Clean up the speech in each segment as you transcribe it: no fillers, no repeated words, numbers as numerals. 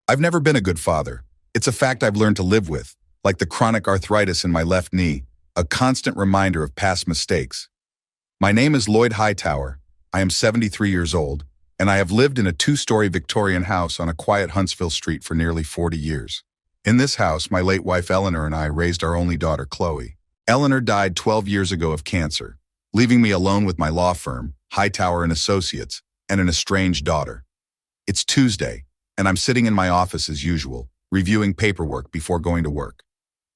I've never been a good father. It's a fact I've learned to live with, like the chronic arthritis in my left knee, a constant reminder of past mistakes. My name is Lloyd Hightower. I am 73 years old, and I have lived in a two-story Victorian house on a quiet Huntsville street for nearly 40 years. In this house, my late wife Eleanor and I raised our only daughter, Chloe. Eleanor died 12 years ago of cancer, leaving me alone with my law firm, Hightower and Associates, and an estranged daughter. It's Tuesday, and I'm sitting in my office as usual, reviewing paperwork before going to work.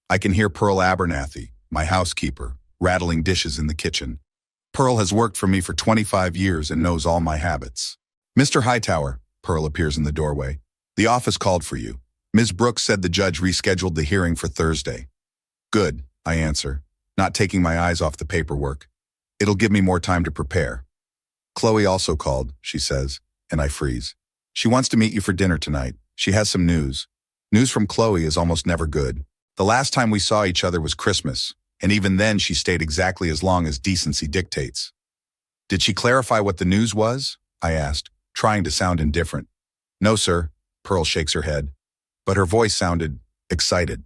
I can hear Pearl Abernathy, my housekeeper, rattling dishes in the kitchen. Pearl has worked for me for 25 years and knows all my habits. Mr. Hightower, Pearl appears in the doorway. The office called for you. Ms. Brooks said the judge rescheduled the hearing for Thursday. Good, I answer, not taking my eyes off the paperwork. It'll give me more time to prepare. Chloe also called, she says, and I freeze. She wants to meet you for dinner tonight. She has some news. News from Chloe is almost never good. The last time we saw each other was Christmas, and even then she stayed exactly as long as decency dictates. Did she clarify what the news was? I asked, trying to sound indifferent. No, sir, Pearl shakes her head. But her voice sounded excited.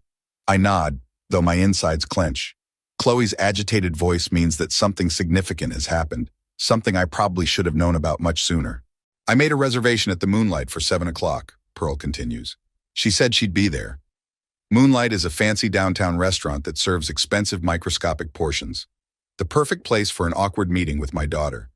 I nod, though my insides clench. Chloe's agitated voice means that something significant has happened, something I probably should have known about much sooner. I made a reservation at the Moonlight for 7 o'clock, Pearl continues. She said she'd be there. Moonlight is a fancy downtown restaurant that serves expensive microscopic portions. The perfect place for an awkward meeting with my daughter.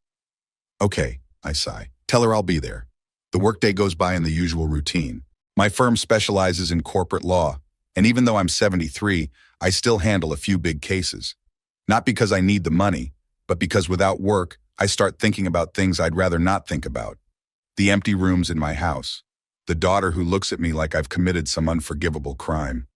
Okay, I sigh. Tell her I'll be there. The workday goes by in the usual routine. My firm specializes in corporate law, and even though I'm 73, I still handle a few big cases. Not because I need the money, but because without work, I start thinking about things I'd rather not think about. The empty rooms in my house. The daughter who looks at me like I've committed some unforgivable crime.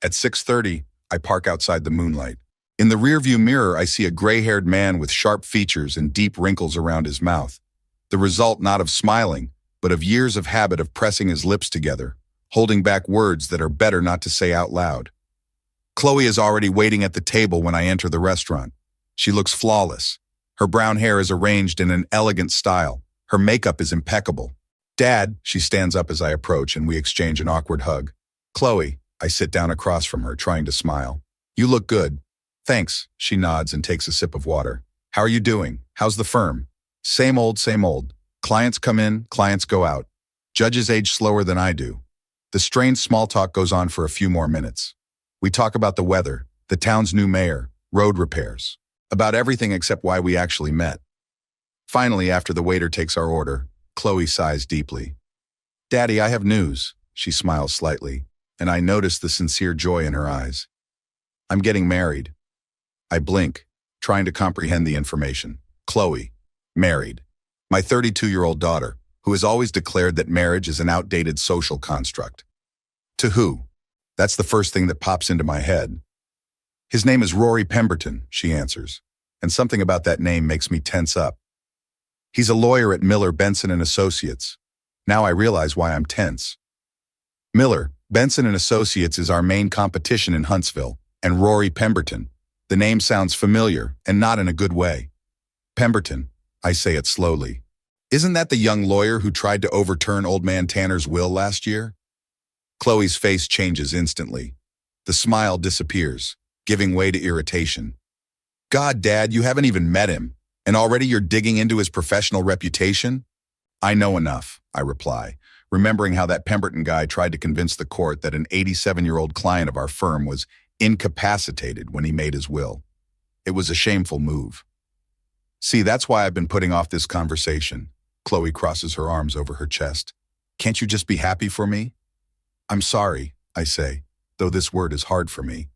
At 6:30, I park outside the Moonlight. In the rearview mirror, I see a gray-haired man with sharp features and deep wrinkles around his mouth. The result not of smiling, but of years of habit of pressing his lips together, holding back words that are better not to say out loud. Chloe is already waiting at the table when I enter the restaurant. She looks flawless. Her brown hair is arranged in an elegant style. Her makeup is impeccable. Dad, she stands up as I approach and we exchange an awkward hug. Chloe, I sit down across from her, trying to smile. You look good. Thanks, she nods and takes a sip of water. How are you doing? How's the firm? Same old, same old. Clients come in, clients go out. Judges age slower than I do. The strained small talk goes on for a few more minutes. We talk about the weather, the town's new mayor, road repairs, about everything except why we actually met. Finally, after the waiter takes our order, Chloe sighs deeply. Daddy, I have news. She smiles slightly, and I notice the sincere joy in her eyes. I'm getting married. I blink, trying to comprehend the information. Chloe, married. My 32-year-old daughter, who has always declared that marriage is an outdated social construct. To who? That's the first thing that pops into my head. His name is Rory Pemberton, she answers, and something about that name makes me tense up. He's a lawyer at Miller, Benson & Associates. Now I realize why I'm tense. Miller, Benson & Associates is our main competition in Huntsville, and Rory Pemberton. The name sounds familiar, and not in a good way. Pemberton, I say it slowly. Isn't that the young lawyer who tried to overturn old man Tanner's will last year? Chloe's face changes instantly. The smile disappears, giving way to irritation. God, Dad, you haven't even met him, and already you're digging into his professional reputation? I know enough, I reply, remembering how that Pemberton guy tried to convince the court that an 87-year-old client of our firm was incapacitated when he made his will. It was a shameful move. See, that's why I've been putting off this conversation. Chloe crosses her arms over her chest. Can't you just be happy for me? I'm sorry, I say, though this word is hard for me.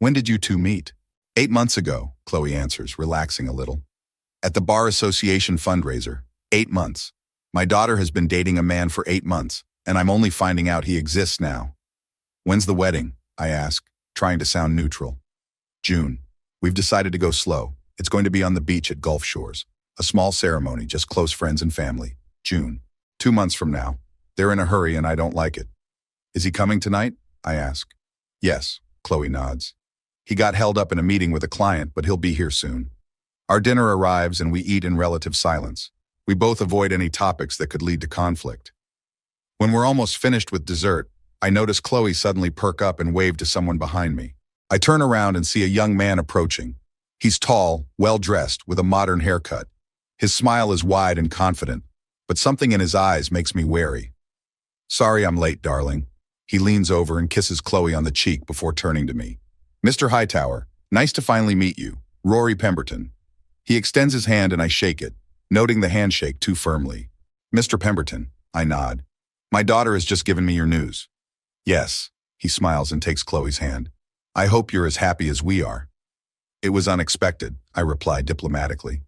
When did you two meet? 8 months ago, Chloe answers, relaxing a little. At the Bar Association fundraiser. 8 months. My daughter has been dating a man for 8 months, and I'm only finding out he exists now. When's the wedding? I ask, trying to sound neutral. June. We've decided to go slow. It's going to be on the beach at Gulf Shores. A small ceremony, just close friends and family. June. 2 months from now. They're in a hurry and I don't like it. Is he coming tonight? I ask. Yes, Chloe nods. He got held up in a meeting with a client, but he'll be here soon. Our dinner arrives and we eat in relative silence. We both avoid any topics that could lead to conflict. When we're almost finished with dessert, I notice Chloe suddenly perk up and wave to someone behind me. I turn around and see a young man approaching. He's tall, well-dressed, with a modern haircut. His smile is wide and confident, but something in his eyes makes me wary. "Sorry I'm late, darling." He leans over and kisses Chloe on the cheek before turning to me. "Mr. Hightower, nice to finally meet you, Rory Pemberton." He extends his hand and I shake it, noting the handshake too firmly. "Mr. Pemberton," I nod. "My daughter has just given me your news." "Yes," he smiles and takes Chloe's hand. "I hope you're as happy as we are." "It was unexpected," I reply diplomatically.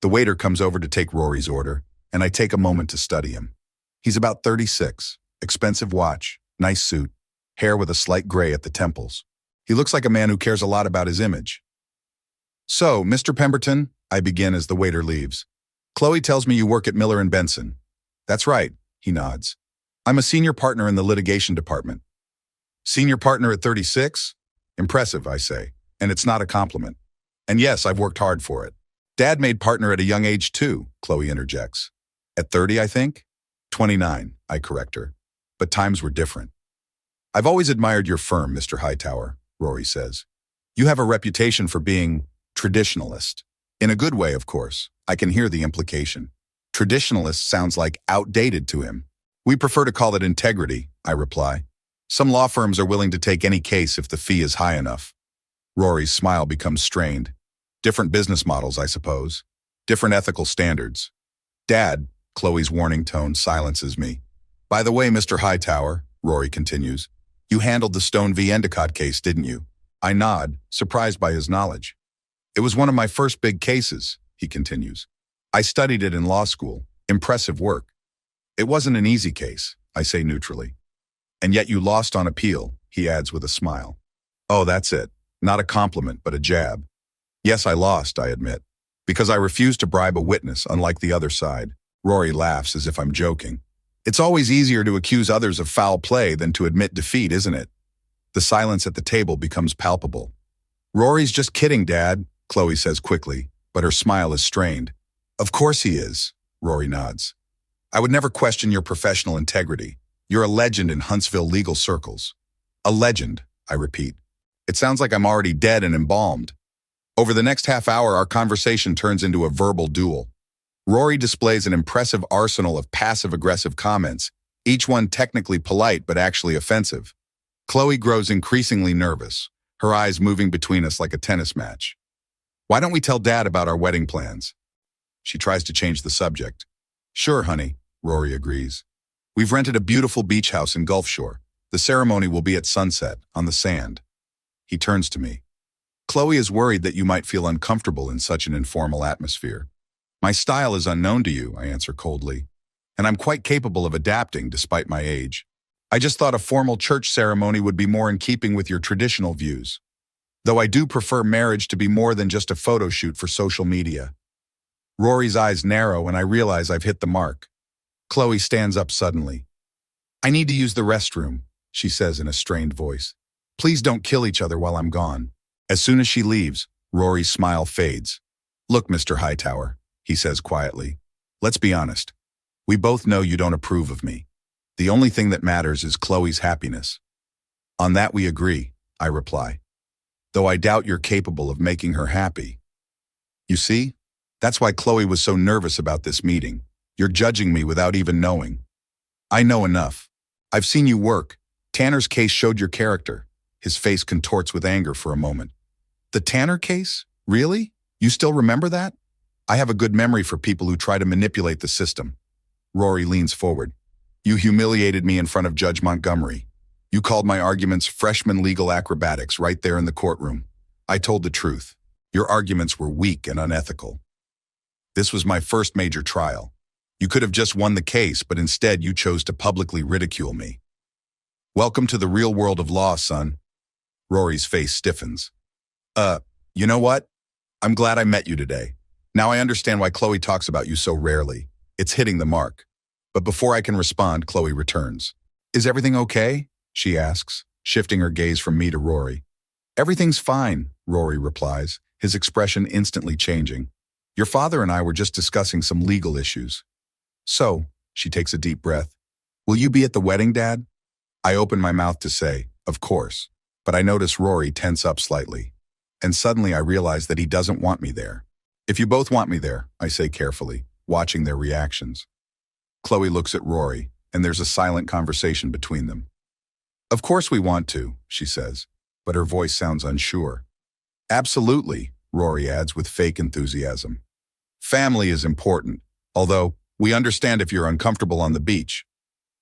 The waiter comes over to take Rory's order, and I take a moment to study him. He's about 36, expensive watch, nice suit, hair with a slight gray at the temples. He looks like a man who cares a lot about his image. "So, Mr. Pemberton," I begin as the waiter leaves. "Chloe tells me you work at Miller & Benson." "That's right," he nods. "I'm a senior partner in the litigation department." "Senior partner at 36? Impressive," I say, and it's not a compliment. "And yes, I've worked hard for it." "Dad made partner at a young age too," Chloe interjects. "At 30, I think?" 29, I correct her. "But times were different." "I've always admired your firm, Mr. Hightower," Rory says. "You have a reputation for being traditionalist. In a good way, of course. I can hear the implication. Traditionalist sounds like outdated to him. We prefer to call it integrity," I reply. "Some law firms are willing to take any case if the fee is high enough." Rory's smile becomes strained. "Different business models, I suppose. Different ethical standards." "Dad," Chloe's warning tone silences me. "By the way, Mr. Hightower," Rory continues, "you handled the Stone v. Endicott case, didn't you?" I nod, surprised by his knowledge. "It was one of my first big cases," he continues. "I studied it in law school. Impressive work." "It wasn't an easy case," I say neutrally. "And yet you lost on appeal," he adds with a smile. "Oh, that's it. Not a compliment, but a jab." "Yes, I lost," I admit, "because I refused to bribe a witness, unlike the other side." Rory laughs as if I'm joking. "It's always easier to accuse others of foul play than to admit defeat, isn't it?" The silence at the table becomes palpable. "Rory's just kidding, Dad," Chloe says quickly, but her smile is strained. "Of course he is," Rory nods. "I would never question your professional integrity. You're a legend in Huntsville legal circles." "A legend," I repeat. It sounds like I'm already dead and embalmed. Over the next half hour, our conversation turns into a verbal duel. Rory displays an impressive arsenal of passive-aggressive comments, each one technically polite but actually offensive. Chloe grows increasingly nervous, her eyes moving between us like a tennis match. "Why don't we tell Dad about our wedding plans?" She tries to change the subject. "Sure, honey," Rory agrees. "We've rented a beautiful beach house in Gulf Shore. The ceremony will be at sunset, on the sand." He turns to me. "Chloe is worried that you might feel uncomfortable in such an informal atmosphere." "My style is unknown to you," I answer coldly, "and I'm quite capable of adapting despite my age. I just thought a formal church ceremony would be more in keeping with your traditional views. Though I do prefer marriage to be more than just a photo shoot for social media." Rory's eyes narrow and I realize I've hit the mark. Chloe stands up suddenly. "I need to use the restroom," she says in a strained voice. "Please don't kill each other while I'm gone." As soon as she leaves, Rory's smile fades. "Look, Mr. Hightower," he says quietly, "let's be honest. We both know you don't approve of me. The only thing that matters is Chloe's happiness." "On that we agree," I reply. "Though I doubt you're capable of making her happy." "You see? That's why Chloe was so nervous about this meeting. You're judging me without even knowing." "I know enough. I've seen you work. Tanner's case showed your character." His face contorts with anger for a moment. "The Tanner case? Really? You still remember that?" "I have a good memory for people who try to manipulate the system." Rory leans forward. "You humiliated me in front of Judge Montgomery. You called my arguments freshman legal acrobatics right there in the courtroom. I told the truth. Your arguments were weak and unethical. This was my first major trial. You could have just won the case, but instead you chose to publicly ridicule me. Welcome to the real world of law, son." Rory's face stiffens. You know what? I'm glad I met you today. Now I understand why Chloe talks about you so rarely. It's hitting the mark." But before I can respond, Chloe returns. "Is everything okay?" she asks, shifting her gaze from me to Rory. "Everything's fine," Rory replies, his expression instantly changing. "Your father and I were just discussing some legal issues." "So," she takes a deep breath, Will you be at the wedding, Dad? I open my mouth to say, of course, but I notice Rory tense up slightly. And suddenly I realize that he doesn't want me there. If you both want me there, I say carefully, watching their reactions. Chloe looks at Rory, and there's a silent conversation between them. Of course we want to, she says, but her voice sounds unsure. Absolutely, Rory adds with fake enthusiasm. Family is important, although we understand if you're uncomfortable on the beach.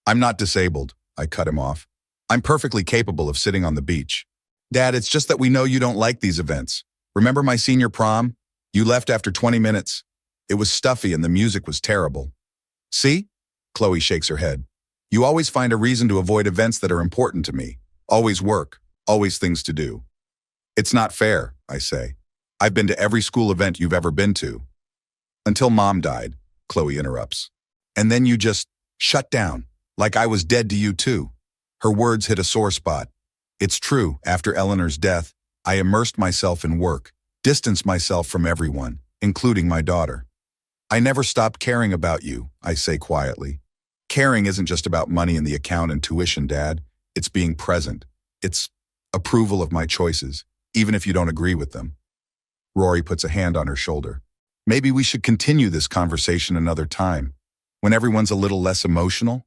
I'm not disabled, I cut him off. I'm perfectly capable of sitting on the beach. Dad, it's just that we know you don't like these events. Remember my senior prom? You left after 20 minutes. It was stuffy and the music was terrible. See? Chloe shakes her head. You always find a reason to avoid events that are important to me. Always work, always things to do. It's not fair, I say. I've been to every school event you've ever been to. Until Mom died, Chloe interrupts. And then you just shut down, like I was dead to you too. Her words hit a sore spot. It's true, after Eleanor's death, I immersed myself in work, distanced myself from everyone, including my daughter. I never stopped caring about you, I say quietly. Caring isn't just about money in the account and tuition, Dad. It's being present. It's approval of my choices, even if you don't agree with them. Rory puts a hand on her shoulder. Maybe we should continue this conversation another time, when everyone's a little less emotional?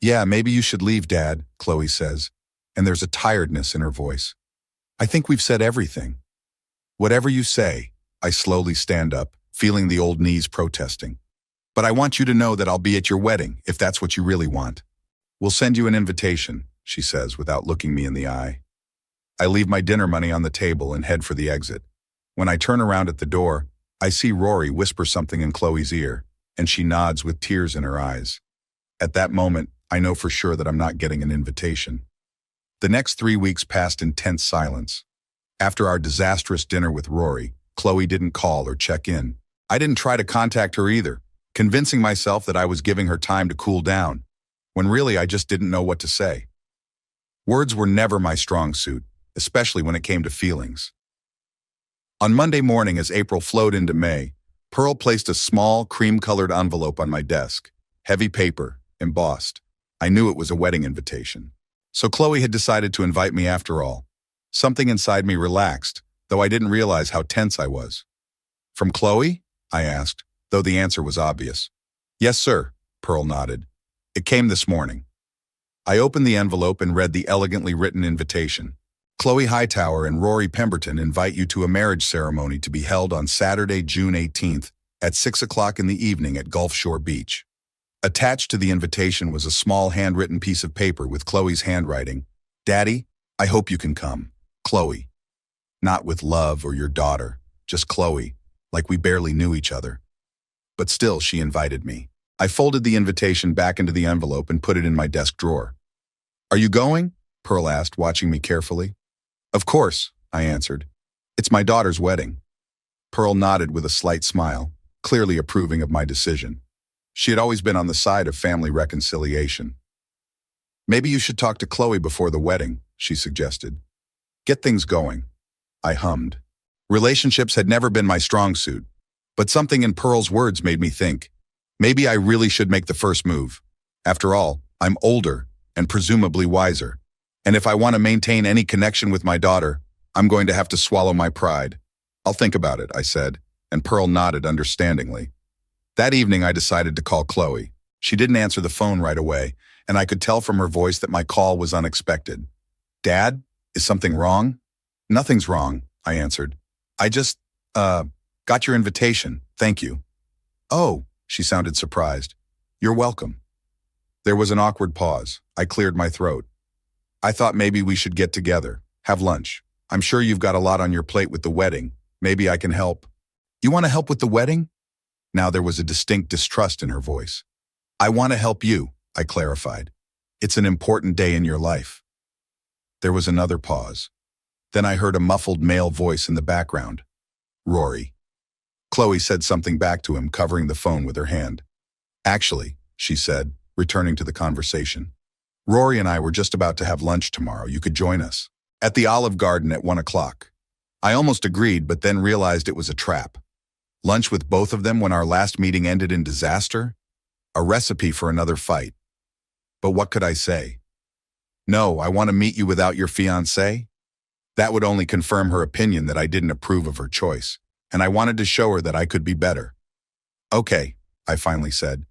Yeah, maybe you should leave, Dad, Chloe says, and there's a tiredness in her voice. I think we've said everything. Whatever you say, I slowly stand up, feeling the old knees protesting. But I want you to know that I'll be at your wedding, if that's what you really want. We'll send you an invitation, she says without looking me in the eye. I leave my dinner money on the table and head for the exit. When I turn around at the door, I see Rory whisper something in Chloe's ear, and she nods with tears in her eyes. At that moment, I know for sure that I'm not getting an invitation. The next 3 weeks passed in tense silence. After our disastrous dinner with Rory, Chloe didn't call or check in. I didn't try to contact her either, convincing myself that I was giving her time to cool down, when really I just didn't know what to say. Words were never my strong suit, especially when it came to feelings. On Monday morning, as April flowed into May, Pearl placed a small, cream-colored envelope on my desk, heavy paper, embossed. I knew it was a wedding invitation. So Chloe had decided to invite me after all. Something inside me relaxed, though I didn't realize how tense I was. From Chloe? I asked, though the answer was obvious. Yes, sir, Pearl nodded. It came this morning. I opened the envelope and read the elegantly written invitation. Chloe Hightower and Rory Pemberton invite you to a marriage ceremony to be held on Saturday, June 18th at 6 o'clock in the evening at Gulf Shore Beach. Attached to the invitation was a small handwritten piece of paper with Chloe's handwriting. Daddy, I hope you can come. Chloe. Not with love or your daughter, just Chloe, like we barely knew each other. But still, she invited me. I folded the invitation back into the envelope and put it in my desk drawer. Are you going? Pearl asked, watching me carefully. Of course, I answered. It's my daughter's wedding. Pearl nodded with a slight smile, clearly approving of my decision. She had always been on the side of family reconciliation. Maybe you should talk to Chloe before the wedding, she suggested. Get things going. I hummed. Relationships had never been my strong suit, but something in Pearl's words made me think, maybe I really should make the first move. After all, I'm older and presumably wiser. And if I want to maintain any connection with my daughter, I'm going to have to swallow my pride. I'll think about it, I said, and Pearl nodded understandingly. That evening, I decided to call Chloe. She didn't answer the phone right away, and I could tell from her voice that my call was unexpected. Dad, is something wrong? Nothing's wrong, I answered. I just, got your invitation, thank you. Oh, she sounded surprised. You're welcome. There was an awkward pause. I cleared my throat. I thought maybe we should get together, have lunch. I'm sure you've got a lot on your plate with the wedding. Maybe I can help. You want to help with the wedding? Now there was a distinct distrust in her voice. I want to help you, I clarified. It's an important day in your life. There was another pause. Then I heard a muffled male voice in the background. Rory. Chloe said something back to him, covering the phone with her hand. Actually, she said, returning to the conversation. Rory and I were just about to have lunch tomorrow. You could join us. At the Olive Garden at 1 o'clock. I almost agreed, but then realized it was a trap. Lunch with both of them when our last meeting ended in disaster? A recipe for another fight. But what could I say? No, I want to meet you without your fiancé? That would only confirm her opinion that I didn't approve of her choice, and I wanted to show her that I could be better. Okay, I finally said.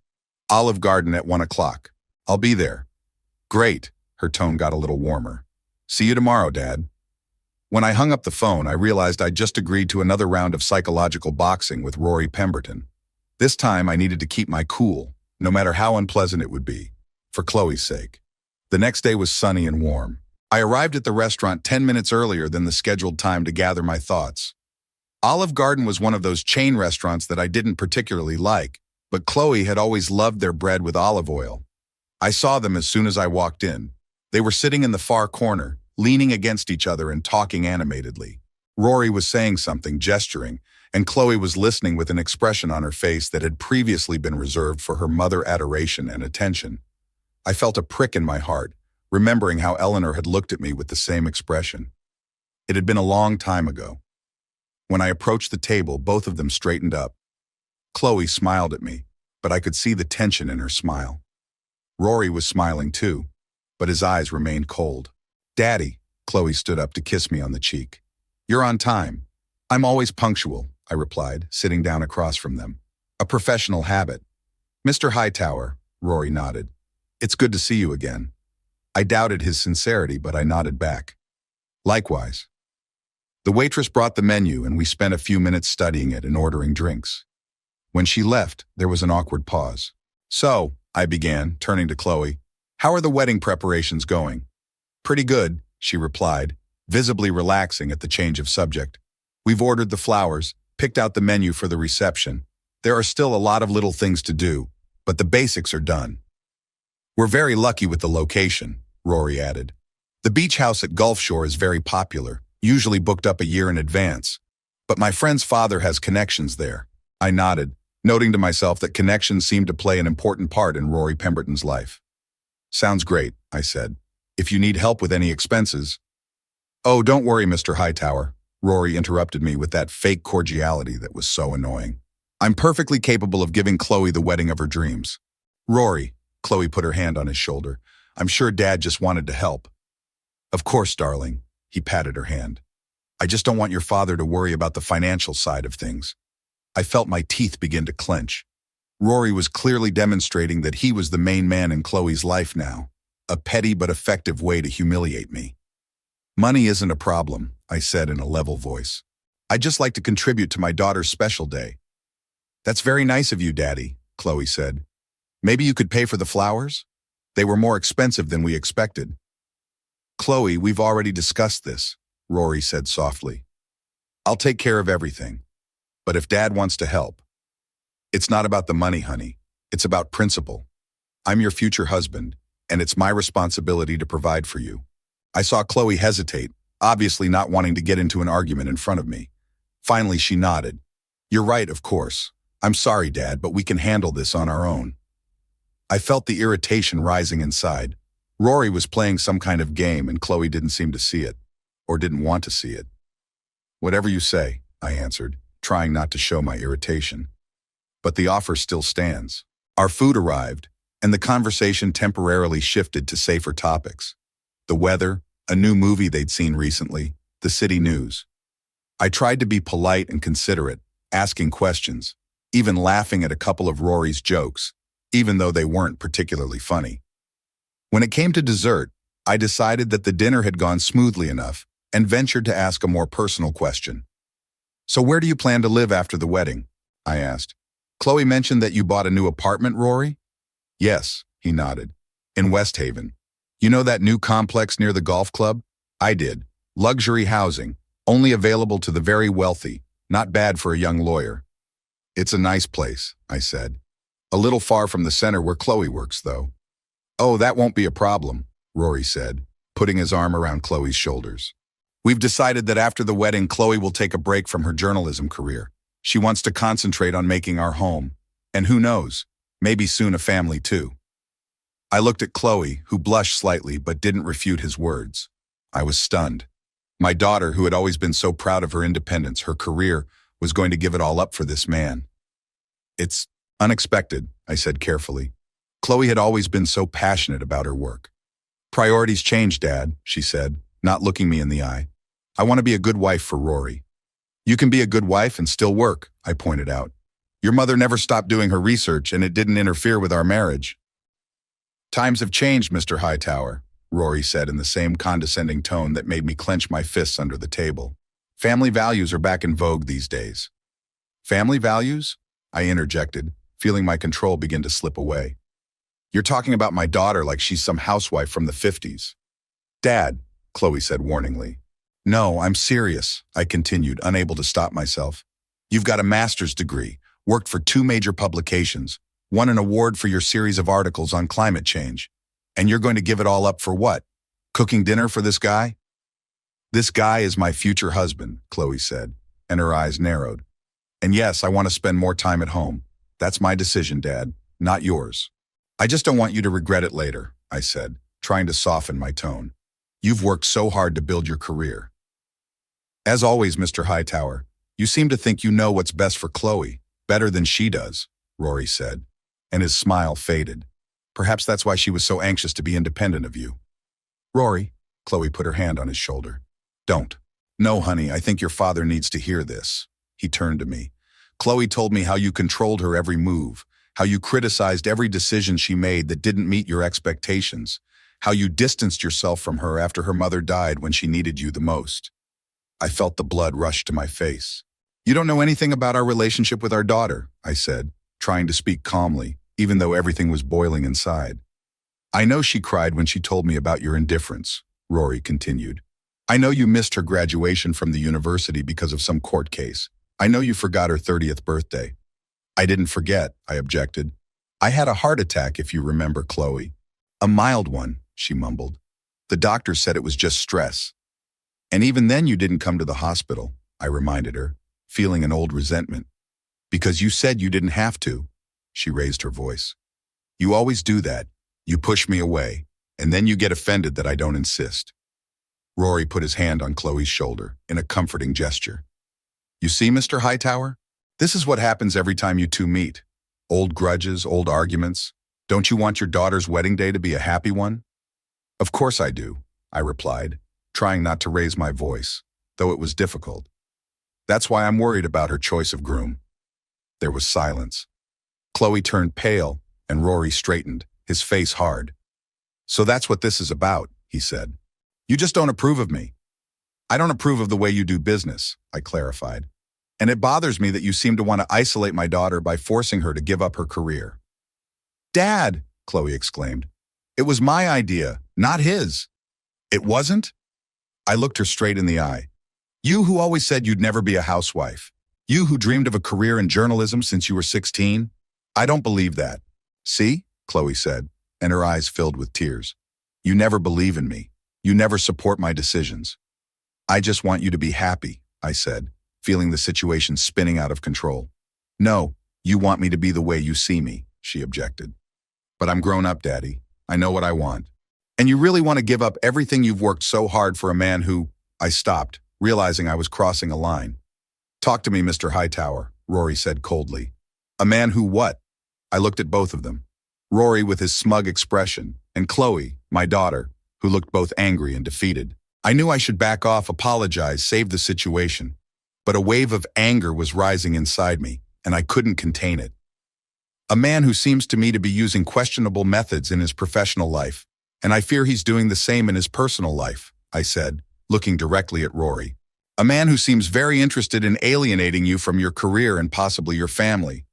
Olive Garden at 1 o'clock. I'll be there. Great, her tone got a little warmer. See you tomorrow, Dad. When I hung up the phone, I realized I'd just agreed to another round of psychological boxing with Rory Pemberton. This time I needed to keep my cool, no matter how unpleasant it would be, for Chloe's sake. The next day was sunny and warm. I arrived at the restaurant 10 minutes earlier than the scheduled time to gather my thoughts. Olive Garden was one of those chain restaurants that I didn't particularly like, but Chloe had always loved their bread with olive oil. I saw them as soon as I walked in. They were sitting in the far corner, leaning against each other and talking animatedly. Rory was saying something, gesturing, and Chloe was listening with an expression on her face that had previously been reserved for her mother adoration and attention. I felt a prick in my heart, remembering how Eleanor had looked at me with the same expression. It had been a long time ago. When I approached the table, both of them straightened up. Chloe smiled at me, but I could see the tension in her smile. Rory was smiling too, but his eyes remained cold. Daddy, Chloe stood up to kiss me on the cheek. You're on time. I'm always punctual, I replied, sitting down across from them. A professional habit. Mr. Hightower, Rory nodded. It's good to see you again. I doubted his sincerity, but I nodded back. Likewise. The waitress brought the menu and we spent a few minutes studying it and ordering drinks. When she left, there was an awkward pause. So, I began, turning to Chloe, how are the wedding preparations going? Pretty good, she replied, visibly relaxing at the change of subject. We've ordered the flowers, picked out the menu for the reception. There are still a lot of little things to do, but the basics are done. We're very lucky with the location, Rory added. The beach house at Gulf Shore is very popular, usually booked up a year in advance. But my friend's father has connections there. I nodded, noting to myself that connections seemed to play an important part in Rory Pemberton's life. Sounds great, I said. If you need help with any expenses. Oh, don't worry, Mr. Hightower, Rory interrupted me with that fake cordiality that was so annoying. I'm perfectly capable of giving Chloe the wedding of her dreams. Rory, Chloe put her hand on his shoulder. I'm sure Dad just wanted to help. Of course, darling, he patted her hand. I just don't want your father to worry about the financial side of things. I felt my teeth begin to clench. Rory was clearly demonstrating that he was the main man in Chloe's life now, a petty but effective way to humiliate me. Money isn't a problem, I said in a level voice. I'd just like to contribute to my daughter's special day. That's very nice of you, Daddy, Chloe said. Maybe you could pay for the flowers? They were more expensive than we expected. Chloe, we've already discussed this, Rory said softly. I'll take care of everything. But if Dad wants to help, it's not about the money, honey. It's about principle. I'm your future husband, and it's my responsibility to provide for you. I saw Chloe hesitate, obviously not wanting to get into an argument in front of me. Finally, she nodded. You're right, of course. I'm sorry, Dad, but we can handle this on our own. I felt the irritation rising inside. Rory was playing some kind of game and Chloe didn't seem to see it, or didn't want to see it. Whatever you say, I answered, trying not to show my irritation. But the offer still stands. Our food arrived, and the conversation temporarily shifted to safer topics. The weather, a new movie they'd seen recently, the city news. I tried to be polite and considerate, asking questions, even laughing at a couple of Rory's jokes, even though they weren't particularly funny. When it came to dessert, I decided that the dinner had gone smoothly enough and ventured to ask a more personal question. So where do you plan to live after the wedding? I asked. Chloe mentioned that you bought a new apartment, Rory? Yes, he nodded. In West Haven. You know that new complex near the golf club? I did. Luxury housing, only available to the very wealthy, not bad for a young lawyer. It's a nice place, I said. A little far from the center where Chloe works, though. Oh, that won't be a problem, Rory said, putting his arm around Chloe's shoulders. We've decided that after the wedding, Chloe will take a break from her journalism career. She wants to concentrate on making our home. And who knows, maybe soon a family too. I looked at Chloe, who blushed slightly but didn't refute his words. I was stunned. My daughter, who had always been so proud of her independence, her career, was going to give it all up for this man. It's unexpected, I said carefully. Chloe had always been so passionate about her work. Priorities change, Dad, she said, not looking me in the eye. I want to be a good wife for Rory. You can be a good wife and still work, I pointed out. Your mother never stopped doing her research and it didn't interfere with our marriage. Times have changed, Mr. Hightower, Rory said in the same condescending tone that made me clench my fists under the table. Family values are back in vogue these days. Family values? I interjected, feeling my control begin to slip away. You're talking about my daughter like she's some housewife from the 50s. Dad, Chloe said warningly. No, I'm serious, I continued, unable to stop myself. You've got a master's degree, worked for 2 major publications, won an award for your series of articles on climate change. And you're going to give it all up for what? Cooking dinner for this guy? This guy is my future husband, Chloe said, and her eyes narrowed. And yes, I want to spend more time at home. That's my decision, Dad, not yours. I just don't want you to regret it later, I said, trying to soften my tone. You've worked so hard to build your career. As always, Mr. Hightower, you seem to think you know what's best for Chloe, better than she does, Rory said, and his smile faded. Perhaps that's why she was so anxious to be independent of you. Rory, Chloe put her hand on his shoulder. Don't. No, honey, I think your father needs to hear this. He turned to me. Chloe told me how you controlled her every move, how you criticized every decision she made that didn't meet your expectations, how you distanced yourself from her after her mother died when she needed you the most. I felt the blood rush to my face. You don't know anything about our relationship with our daughter, I said, trying to speak calmly, even though everything was boiling inside. I know she cried when she told me about your indifference, Rory continued. I know you missed her graduation from the university because of some court case. I know you forgot her 30th birthday. I didn't forget, I objected. I had a heart attack, if you remember, Chloe. A mild one, she mumbled. The doctor said it was just stress. And even then you didn't come to the hospital, I reminded her, feeling an old resentment. Because you said you didn't have to, she raised her voice. You always do that. You push me away, and then you get offended that I don't insist. Rory put his hand on Chloe's shoulder in a comforting gesture. You see, Mr. Hightower? This is what happens every time you two meet. Old grudges, old arguments. Don't you want your daughter's wedding day to be a happy one? Of course I do, I replied, trying not to raise my voice, though it was difficult. That's why I'm worried about her choice of groom. There was silence. Chloe turned pale, and Rory straightened, his face hard. So that's what this is about, he said. You just don't approve of me. I don't approve of the way you do business, I clarified. And it bothers me that you seem to want to isolate my daughter by forcing her to give up her career. Dad, Chloe exclaimed. It was my idea, not his. It wasn't? I looked her straight in the eye. You who always said you'd never be a housewife. You who dreamed of a career in journalism since you were 16. I don't believe that. See? Chloe said, and her eyes filled with tears. You never believe in me. You never support my decisions. I just want you to be happy, I said, feeling the situation spinning out of control. No, you want me to be the way you see me, she objected. But I'm grown up, Daddy. I know what I want. And you really want to give up everything you've worked so hard for a man who... I stopped, realizing I was crossing a line. Talk to me, Mr. Hightower, Rory said coldly. A man who what? I looked at both of them. Rory with his smug expression, and Chloe, my daughter, who looked both angry and defeated. I knew I should back off, apologize, save the situation. But a wave of anger was rising inside me, and I couldn't contain it. A man who seems to me to be using questionable methods in his professional life, and I fear he's doing the same in his personal life, I said, looking directly at Rory. A man who seems very interested in alienating you from your career and possibly your family.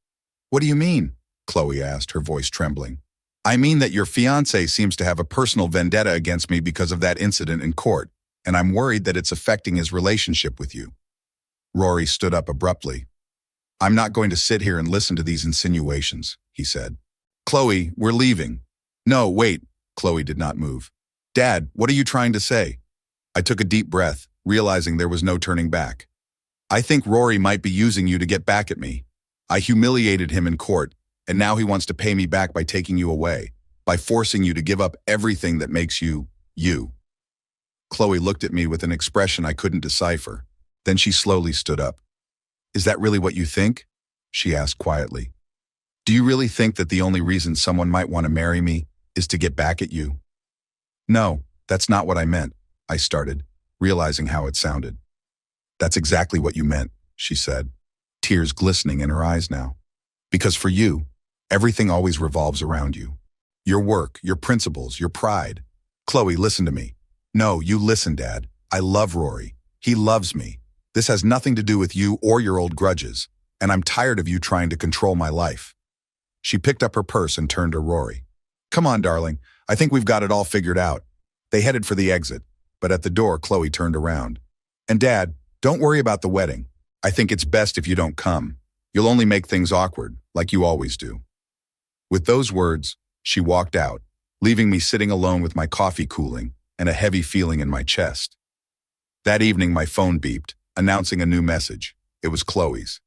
What do you mean? Chloe asked, her voice trembling. I mean that your fiancé seems to have a personal vendetta against me because of that incident in court, and I'm worried that it's affecting his relationship with you. Rory stood up abruptly. I'm not going to sit here and listen to these insinuations, he said. Chloe, we're leaving. No, wait. Chloe did not move. Dad, what are you trying to say? I took a deep breath, realizing there was no turning back. I think Rory might be using you to get back at me. I humiliated him in court, and now he wants to pay me back by taking you away, by forcing you to give up everything that makes you, you. Chloe looked at me with an expression I couldn't decipher. Then she slowly stood up. Is that really what you think? She asked quietly. Do you really think that the only reason someone might want to marry me is to get back at you? No, that's not what I meant, I started, realizing how it sounded. That's exactly what you meant, she said, tears glistening in her eyes now. Because for you, everything always revolves around you. Your work, your principles, your pride. Chloe, listen to me. No, you listen, Dad. I love Rory. He loves me. This has nothing to do with you or your old grudges, and I'm tired of you trying to control my life. She picked up her purse and turned to Rory. Come on, darling. I think we've got it all figured out. They headed for the exit, but at the door, Chloe turned around. And Dad, don't worry about the wedding. I think it's best if you don't come. You'll only make things awkward, like you always do. With those words, she walked out, leaving me sitting alone with my coffee cooling and a heavy feeling in my chest. That evening, my phone beeped, announcing a new message. It was Chloe's.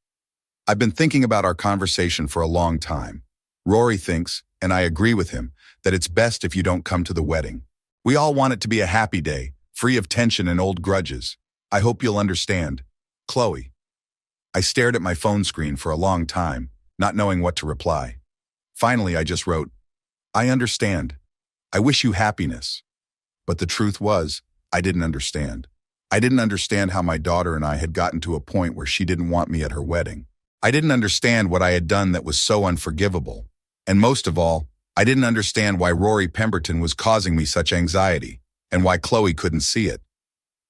I've been thinking about our conversation for a long time. Rory thinks, and I agree with him, that it's best if you don't come to the wedding. We all want it to be a happy day, free of tension and old grudges. I hope you'll understand. Chloe. I stared at my phone screen for a long time, not knowing what to reply. Finally, I just wrote, I understand. I wish you happiness. But the truth was, I didn't understand. I didn't understand how my daughter and I had gotten to a point where she didn't want me at her wedding. I didn't understand what I had done that was so unforgivable. And most of all, I didn't understand why Rory Pemberton was causing me such anxiety, and why Chloe couldn't see it.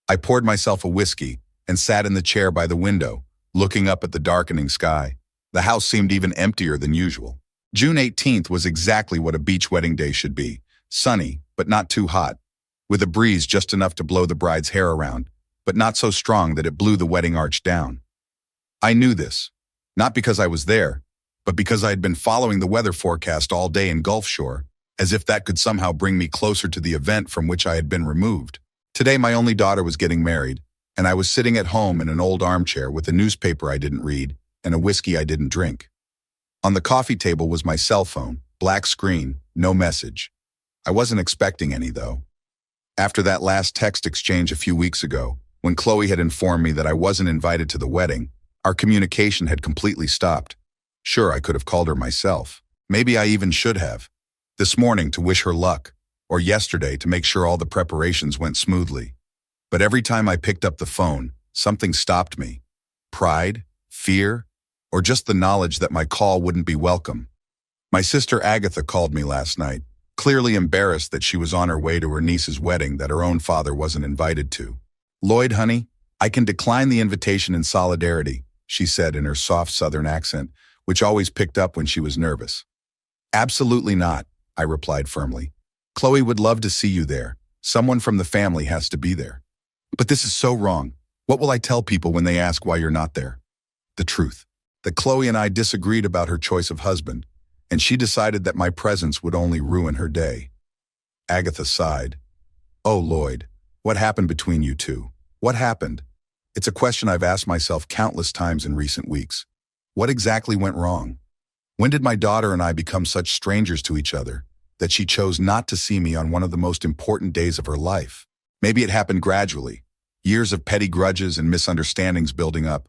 I poured myself a whiskey and sat in the chair by the window, looking up at the darkening sky. The house seemed even emptier than usual. June 18th was exactly what a beach wedding day should be, sunny, but not too hot, with a breeze just enough to blow the bride's hair around, but not so strong that it blew the wedding arch down. I knew this, not because I was there, but because I had been following the weather forecast all day in Gulf Shore, as if that could somehow bring me closer to the event from which I had been removed. Today, my only daughter was getting married, and I was sitting at home in an old armchair with a newspaper I didn't read and a whiskey I didn't drink. On the coffee table was my cell phone, black screen, no message. I wasn't expecting any, though. After that last text exchange a few weeks ago, when Chloe had informed me that I wasn't invited to the wedding, our communication had completely stopped. Sure, I could have called her myself. Maybe I even should have. This morning to wish her luck, or yesterday to make sure all the preparations went smoothly. But every time I picked up the phone, something stopped me. Pride, fear, or just the knowledge that my call wouldn't be welcome. My sister Agatha called me last night, clearly embarrassed that she was on her way to her niece's wedding that her own father wasn't invited to. Lloyd, honey, I can decline the invitation in solidarity, she said in her soft Southern accent, which always picked up when she was nervous. Absolutely not, I replied firmly. Chloe would love to see you there. Someone from the family has to be there. But this is so wrong. What will I tell people when they ask why you're not there? The truth. That Chloe and I disagreed about her choice of husband, and she decided that my presence would only ruin her day. Agatha sighed. Oh, Lloyd, what happened between you two? What happened? It's a question I've asked myself countless times in recent weeks. What exactly went wrong? When did my daughter and I become such strangers to each other that she chose not to see me on one of the most important days of her life? Maybe it happened gradually, years of petty grudges and misunderstandings building up.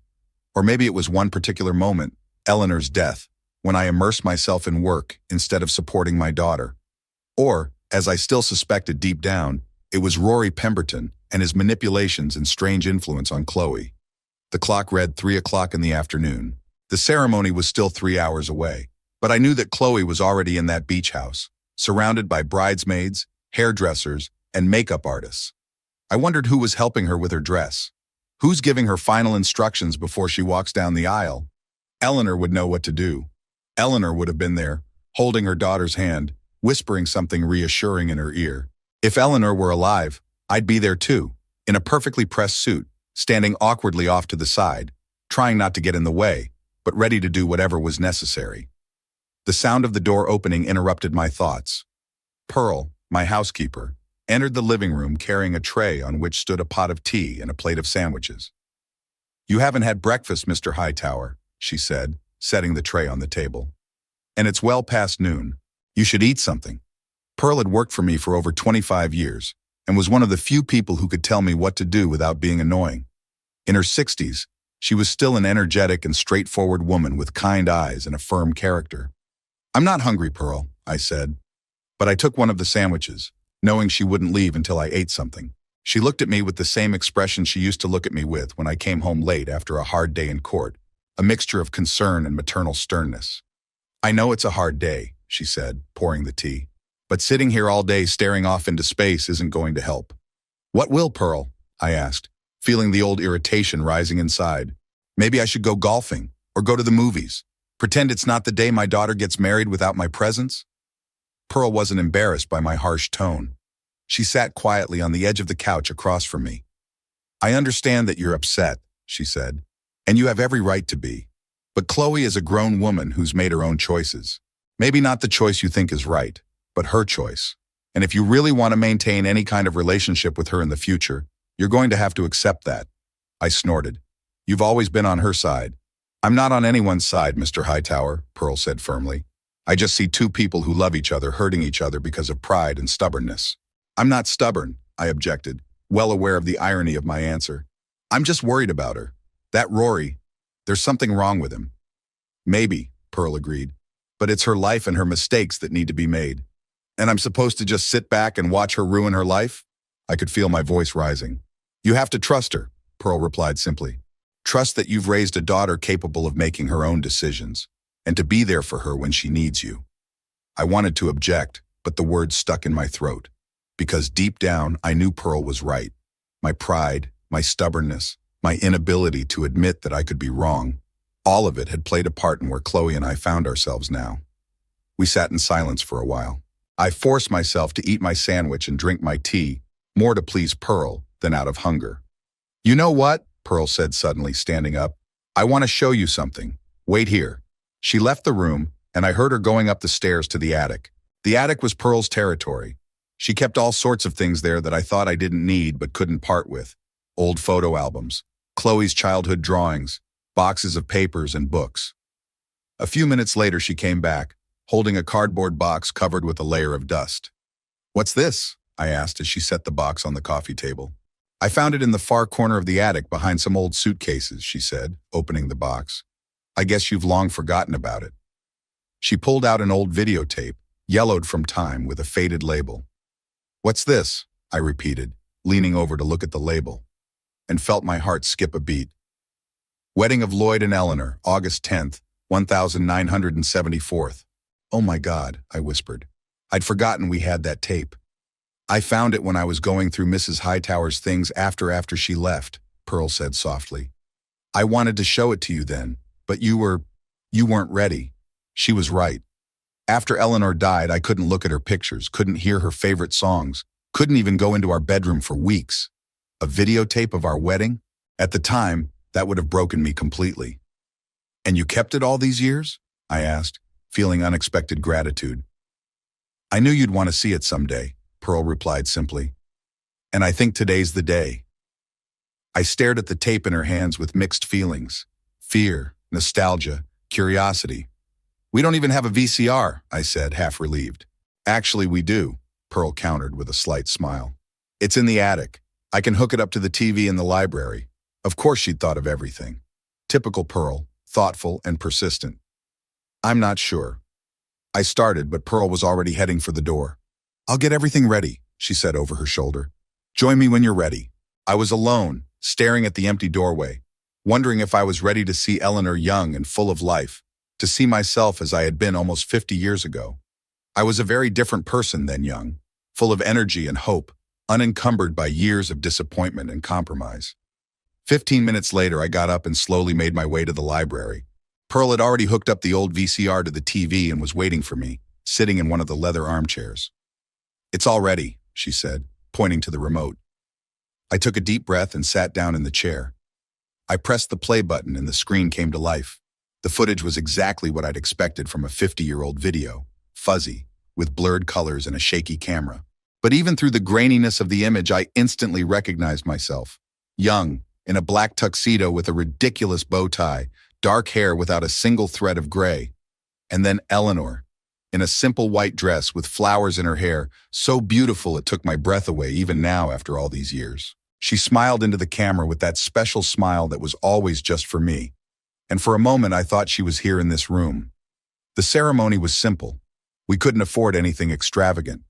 Or maybe it was one particular moment, Eleanor's death, when I immersed myself in work instead of supporting my daughter. Or, as I still suspected deep down, it was Rory Pemberton and his manipulations and strange influence on Chloe. The clock read 3 o'clock in the afternoon. The ceremony was still 3 hours away, but I knew that Chloe was already in that beach house, surrounded by bridesmaids, hairdressers, and makeup artists. I wondered who was helping her with her dress. Who's giving her final instructions before she walks down the aisle? Eleanor would know what to do. Eleanor would have been there, holding her daughter's hand, whispering something reassuring in her ear. If Eleanor were alive, I'd be there too, in a perfectly pressed suit, standing awkwardly off to the side, trying not to get in the way, but ready to do whatever was necessary. The sound of the door opening interrupted my thoughts. Pearl, my housekeeper, entered the living room carrying a tray on which stood a pot of tea and a plate of sandwiches. You haven't had breakfast, Mr. Hightower, she said, setting the tray on the table. And it's well past noon. You should eat something. Pearl had worked for me for over 25 years and was one of the few people who could tell me what to do without being annoying. In her 60s, she was still an energetic and straightforward woman with kind eyes and a firm character. I'm not hungry, Pearl, I said. But I took one of the sandwiches, knowing she wouldn't leave until I ate something. She looked at me with the same expression she used to look at me with when I came home late after a hard day in court, a mixture of concern and maternal sternness. I know it's a hard day, she said, pouring the tea. But sitting here all day staring off into space isn't going to help. What will, Pearl? I asked, feeling the old irritation rising inside. Maybe I should go golfing, or go to the movies. Pretend it's not the day my daughter gets married without my presence? Pearl wasn't embarrassed by my harsh tone. She sat quietly on the edge of the couch across from me. I understand that you're upset, she said, and you have every right to be. But Chloe is a grown woman who's made her own choices. Maybe not the choice you think is right, but her choice. And if you really want to maintain any kind of relationship with her in the future, you're going to have to accept that. I snorted. You've always been on her side. I'm not on anyone's side, Mr. Hightower, Pearl said firmly. I just see two people who love each other hurting each other because of pride and stubbornness. I'm not stubborn, I objected, well aware of the irony of my answer. I'm just worried about her. That Rory, there's something wrong with him. Maybe, Pearl agreed, but it's her life and her mistakes that need to be made. And I'm supposed to just sit back and watch her ruin her life? I could feel my voice rising. You have to trust her, Pearl replied simply. Trust that you've raised a daughter capable of making her own decisions, and to be there for her when she needs you. I wanted to object, but the words stuck in my throat, because deep down I knew Pearl was right. My pride, my stubbornness, my inability to admit that I could be wrong, all of it had played a part in where Chloe and I found ourselves now. We sat in silence for a while. I forced myself to eat my sandwich and drink my tea, more to please Pearl than out of hunger. You know what? Pearl said suddenly, standing up. I want to show you something. Wait here. She left the room, and I heard her going up the stairs to the attic. The attic was Pearl's territory. She kept all sorts of things there that I thought I didn't need but couldn't part with. Old photo albums, Chloe's childhood drawings, boxes of papers and books. A few minutes later she came back, holding a cardboard box covered with a layer of dust. What's this? I asked as she set the box on the coffee table. I found it in the far corner of the attic behind some old suitcases, she said, opening the box. I guess you've long forgotten about it. She pulled out an old videotape, yellowed from time with a faded label. What's this? I repeated, leaning over to look at the label, and felt my heart skip a beat. Wedding of Lloyd and Eleanor, August 10th, 1974. Oh my God, I whispered. I'd forgotten we had that tape. I found it when I was going through Mrs. Hightower's things after she left, Pearl said softly. I wanted to show it to you then, but you weren't ready. She was right. After Eleanor died, I couldn't look at her pictures, couldn't hear her favorite songs, couldn't even go into our bedroom for weeks. A videotape of our wedding? At the time, that would have broken me completely. And you kept it all these years? I asked, feeling unexpected gratitude. I knew you'd want to see it someday, Pearl replied simply. And I think today's the day. I stared at the tape in her hands with mixed feelings. Fear, nostalgia, curiosity. We don't even have a VCR, I said, half relieved. Actually, we do, Pearl countered with a slight smile. It's in the attic. I can hook it up to the TV in the library. Of course she'd thought of everything. Typical Pearl, thoughtful and persistent. I'm not sure. I started, but Pearl was already heading for the door. I'll get everything ready, she said over her shoulder. Join me when you're ready. I was alone, staring at the empty doorway, wondering if I was ready to see Eleanor young and full of life, to see myself as I had been almost 50 years ago. I was a very different person than young, full of energy and hope, unencumbered by years of disappointment and compromise. 15 minutes later, I got up and slowly made my way to the library. Pearl had already hooked up the old VCR to the TV and was waiting for me, sitting in one of the leather armchairs. It's all ready, she said, pointing to the remote. I took a deep breath and sat down in the chair. I pressed the play button and the screen came to life. The footage was exactly what I'd expected from a 50-year-old video, fuzzy, with blurred colors and a shaky camera. But even through the graininess of the image, I instantly recognized myself. Young, in a black tuxedo with a ridiculous bow tie, dark hair without a single thread of gray. And then Eleanor, in a simple white dress with flowers in her hair, so beautiful it took my breath away even now after all these years. She smiled into the camera with that special smile that was always just for me. And for a moment I thought she was here in this room. The ceremony was simple. We couldn't afford anything extravagant.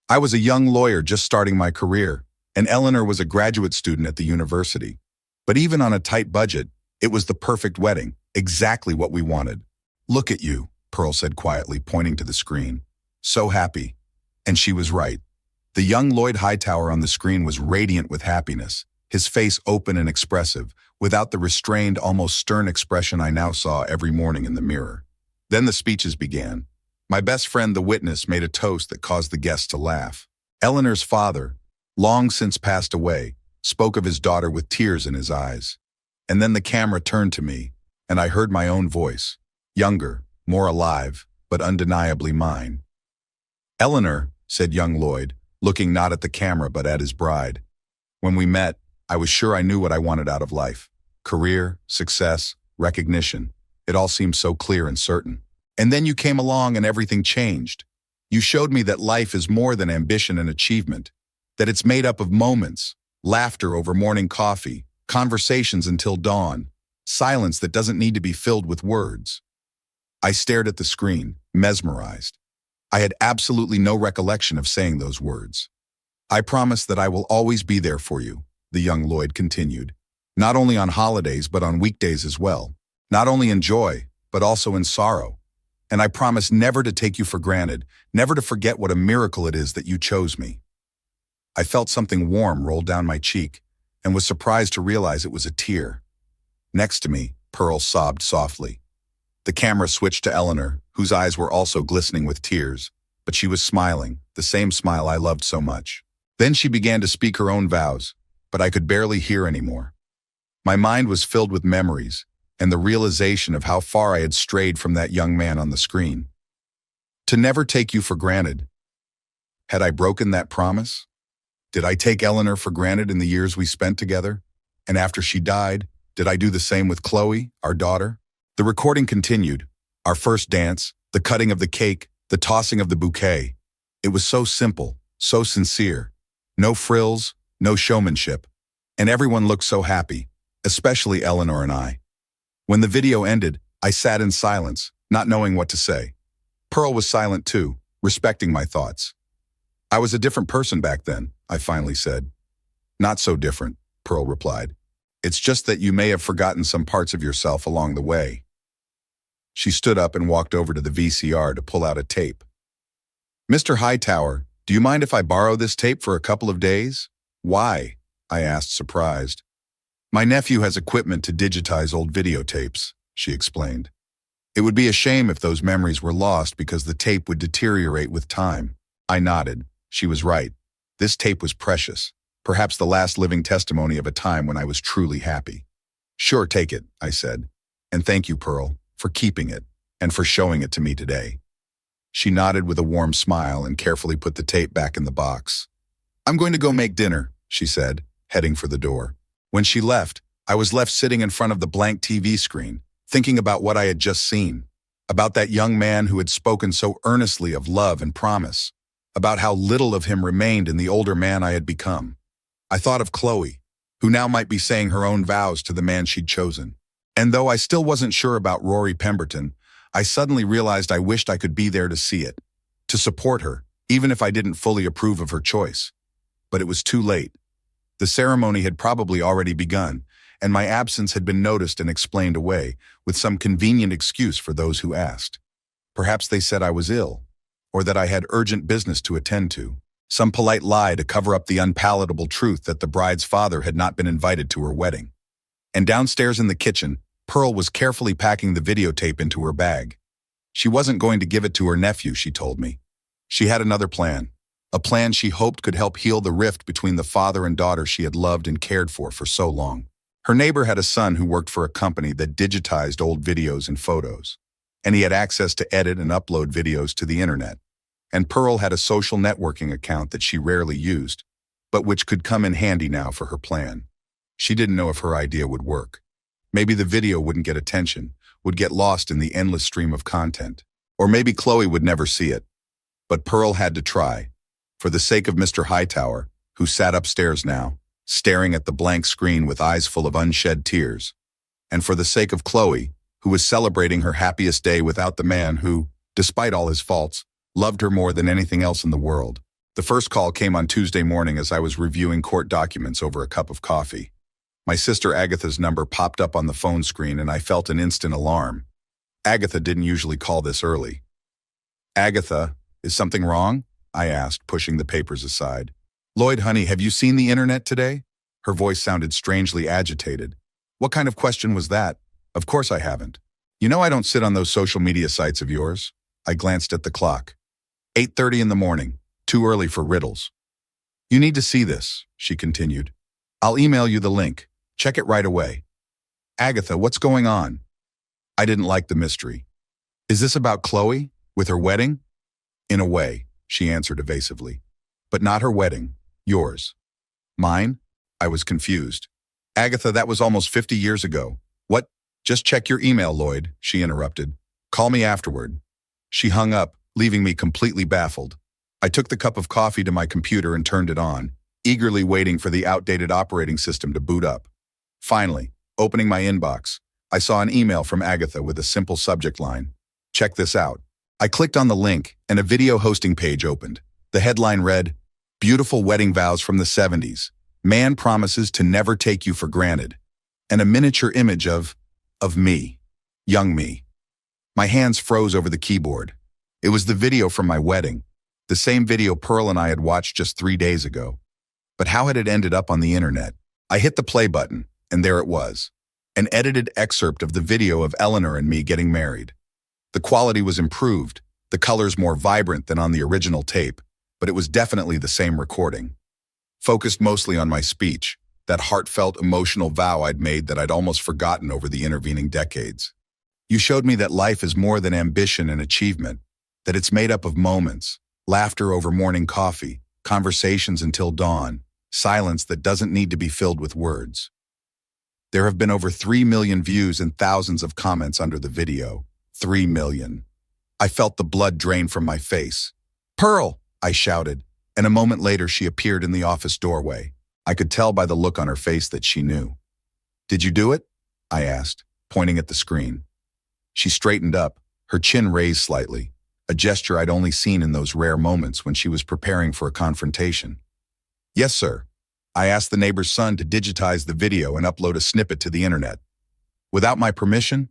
I was a young lawyer just starting my career, and Eleanor was a graduate student at the university. But even on a tight budget, it was the perfect wedding, exactly what we wanted. "Look at you," Pearl said quietly, pointing to the screen. "So happy." And she was right. The young Lloyd Hightower on the screen was radiant with happiness, his face open and expressive, without the restrained, almost stern expression I now saw every morning in the mirror. Then the speeches began. My best friend, the witness, made a toast that caused the guests to laugh. Eleanor's father, long since passed away, spoke of his daughter with tears in his eyes. And then the camera turned to me, and I heard my own voice, younger, more alive, but undeniably mine. "Eleanor," said young Lloyd, looking not at the camera but at his bride. "When we met, I was sure I knew what I wanted out of life. Career, success, recognition. It all seemed so clear and certain. And then you came along and everything changed. You showed me that life is more than ambition and achievement, that it's made up of moments, laughter over morning coffee, conversations until dawn, silence that doesn't need to be filled with words." I stared at the screen, mesmerized. I had absolutely no recollection of saying those words. "I promise that I will always be there for you," the young Lloyd continued. "Not only on holidays, but on weekdays as well. Not only in joy, but also in sorrow. And I promise never to take you for granted, never to forget what a miracle it is that you chose me." I felt something warm roll down my cheek and was surprised to realize it was a tear. Next to me, Pearl sobbed softly. The camera switched to Eleanor, whose eyes were also glistening with tears, but she was smiling, the same smile I loved so much. Then she began to speak her own vows, but I could barely hear anymore. My mind was filled with memories and the realization of how far I had strayed from that young man on the screen. To never take you for granted. Had I broken that promise? Did I take Eleanor for granted in the years we spent together? And after she died, did I do the same with Chloe, our daughter? The recording continued. Our first dance, the cutting of the cake, the tossing of the bouquet. It was so simple, so sincere. No frills, no showmanship. And everyone looked so happy, especially Eleanor and I. When the video ended, I sat in silence, not knowing what to say. Pearl was silent too, respecting my thoughts. "I was a different person back then," I finally said. "Not so different," Pearl replied. "It's just that you may have forgotten some parts of yourself along the way." She stood up and walked over to the VCR to pull out a tape. "Mr. Hightower, do you mind if I borrow this tape for a couple of days?" "Why?" I asked, surprised. "My nephew has equipment to digitize old videotapes," she explained. "It would be a shame if those memories were lost because the tape would deteriorate with time." I nodded. She was right. This tape was precious, perhaps the last living testimony of a time when I was truly happy. "Sure, take it," I said. "And thank you, Pearl, for keeping it and for showing it to me today." She nodded with a warm smile and carefully put the tape back in the box. "I'm going to go make dinner," she said, heading for the door. When she left, I was left sitting in front of the blank TV screen, thinking about what I had just seen, about that young man who had spoken so earnestly of love and promise, about how little of him remained in the older man I had become. I thought of Chloe, who now might be saying her own vows to the man she'd chosen. And though I still wasn't sure about Rory Pemberton, I suddenly realized I wished I could be there to see it, to support her, even if I didn't fully approve of her choice. But it was too late. The ceremony had probably already begun, and my absence had been noticed and explained away, with some convenient excuse for those who asked. Perhaps they said I was ill, or that I had urgent business to attend to, some polite lie to cover up the unpalatable truth that the bride's father had not been invited to her wedding. And downstairs in the kitchen, Pearl was carefully packing the videotape into her bag. She wasn't going to give it to her nephew, she told me. She had another plan, a plan she hoped could help heal the rift between the father and daughter she had loved and cared for so long. Her neighbor had a son who worked for a company that digitized old videos and photos, and he had access to edit and upload videos to the internet. And Pearl had a social networking account that she rarely used, but which could come in handy now for her plan. She didn't know if her idea would work. Maybe the video wouldn't get attention, would get lost in the endless stream of content. Or maybe Chloe would never see it. But Pearl had to try. For the sake of Mr. Hightower, who sat upstairs now, staring at the blank screen with eyes full of unshed tears. And for the sake of Chloe, who was celebrating her happiest day without the man who, despite all his faults, loved her more than anything else in the world. The first call came on Tuesday morning as I was reviewing court documents over a cup of coffee. My sister Agatha's number popped up on the phone screen and I felt an instant alarm. Agatha didn't usually call this early. "Agatha, is something wrong?" I asked, pushing the papers aside. "Lloyd, honey, have you seen the internet today?" Her voice sounded strangely agitated. "What kind of question was that? Of course I haven't. You know I don't sit on those social media sites of yours." I glanced at the clock. 8:30 in the morning, too early for riddles. "You need to see this," she continued. "I'll email you the link. Check it right away." "Agatha, what's going on?" I didn't like the mystery. "Is this about Chloe, with her wedding?" "In a way," she answered evasively. "But not her wedding, yours." "Mine?" I was confused. "Agatha, that was almost 50 years ago. What? Just check your email, Lloyd," she interrupted. "Call me afterward." She hung up, leaving me completely baffled. I took the cup of coffee to my computer and turned it on, eagerly waiting for the outdated operating system to boot up. Finally, opening my inbox, I saw an email from Agatha with a simple subject line: "Check this out." I clicked on the link, and a video hosting page opened. The headline read, "Beautiful wedding vows from the 70s. Man promises to never take you for granted." And a miniature image of me, young me. My hands froze over the keyboard. It was the video from my wedding, the same video Pearl and I had watched just 3 days ago. But how had it ended up on the internet? I hit the play button, and there it was. An edited excerpt of the video of Eleanor and me getting married. The quality was improved, the colors more vibrant than on the original tape, but it was definitely the same recording. Focused mostly on my speech, that heartfelt, emotional vow I'd made that I'd almost forgotten over the intervening decades. "You showed me that life is more than ambition and achievement, that it's made up of moments, laughter over morning coffee, conversations until dawn, silence that doesn't need to be filled with words." There have been over 3 million views and thousands of comments under the video. 3 million. I felt the blood drain from my face. "Pearl!" I shouted, and a moment later she appeared in the office doorway. I could tell by the look on her face that she knew. "Did you do it?" I asked, pointing at the screen. She straightened up, her chin raised slightly, a gesture I'd only seen in those rare moments when she was preparing for a confrontation. "Yes, sir. I asked the neighbor's son to digitize the video and upload a snippet to the internet. Without my permission?"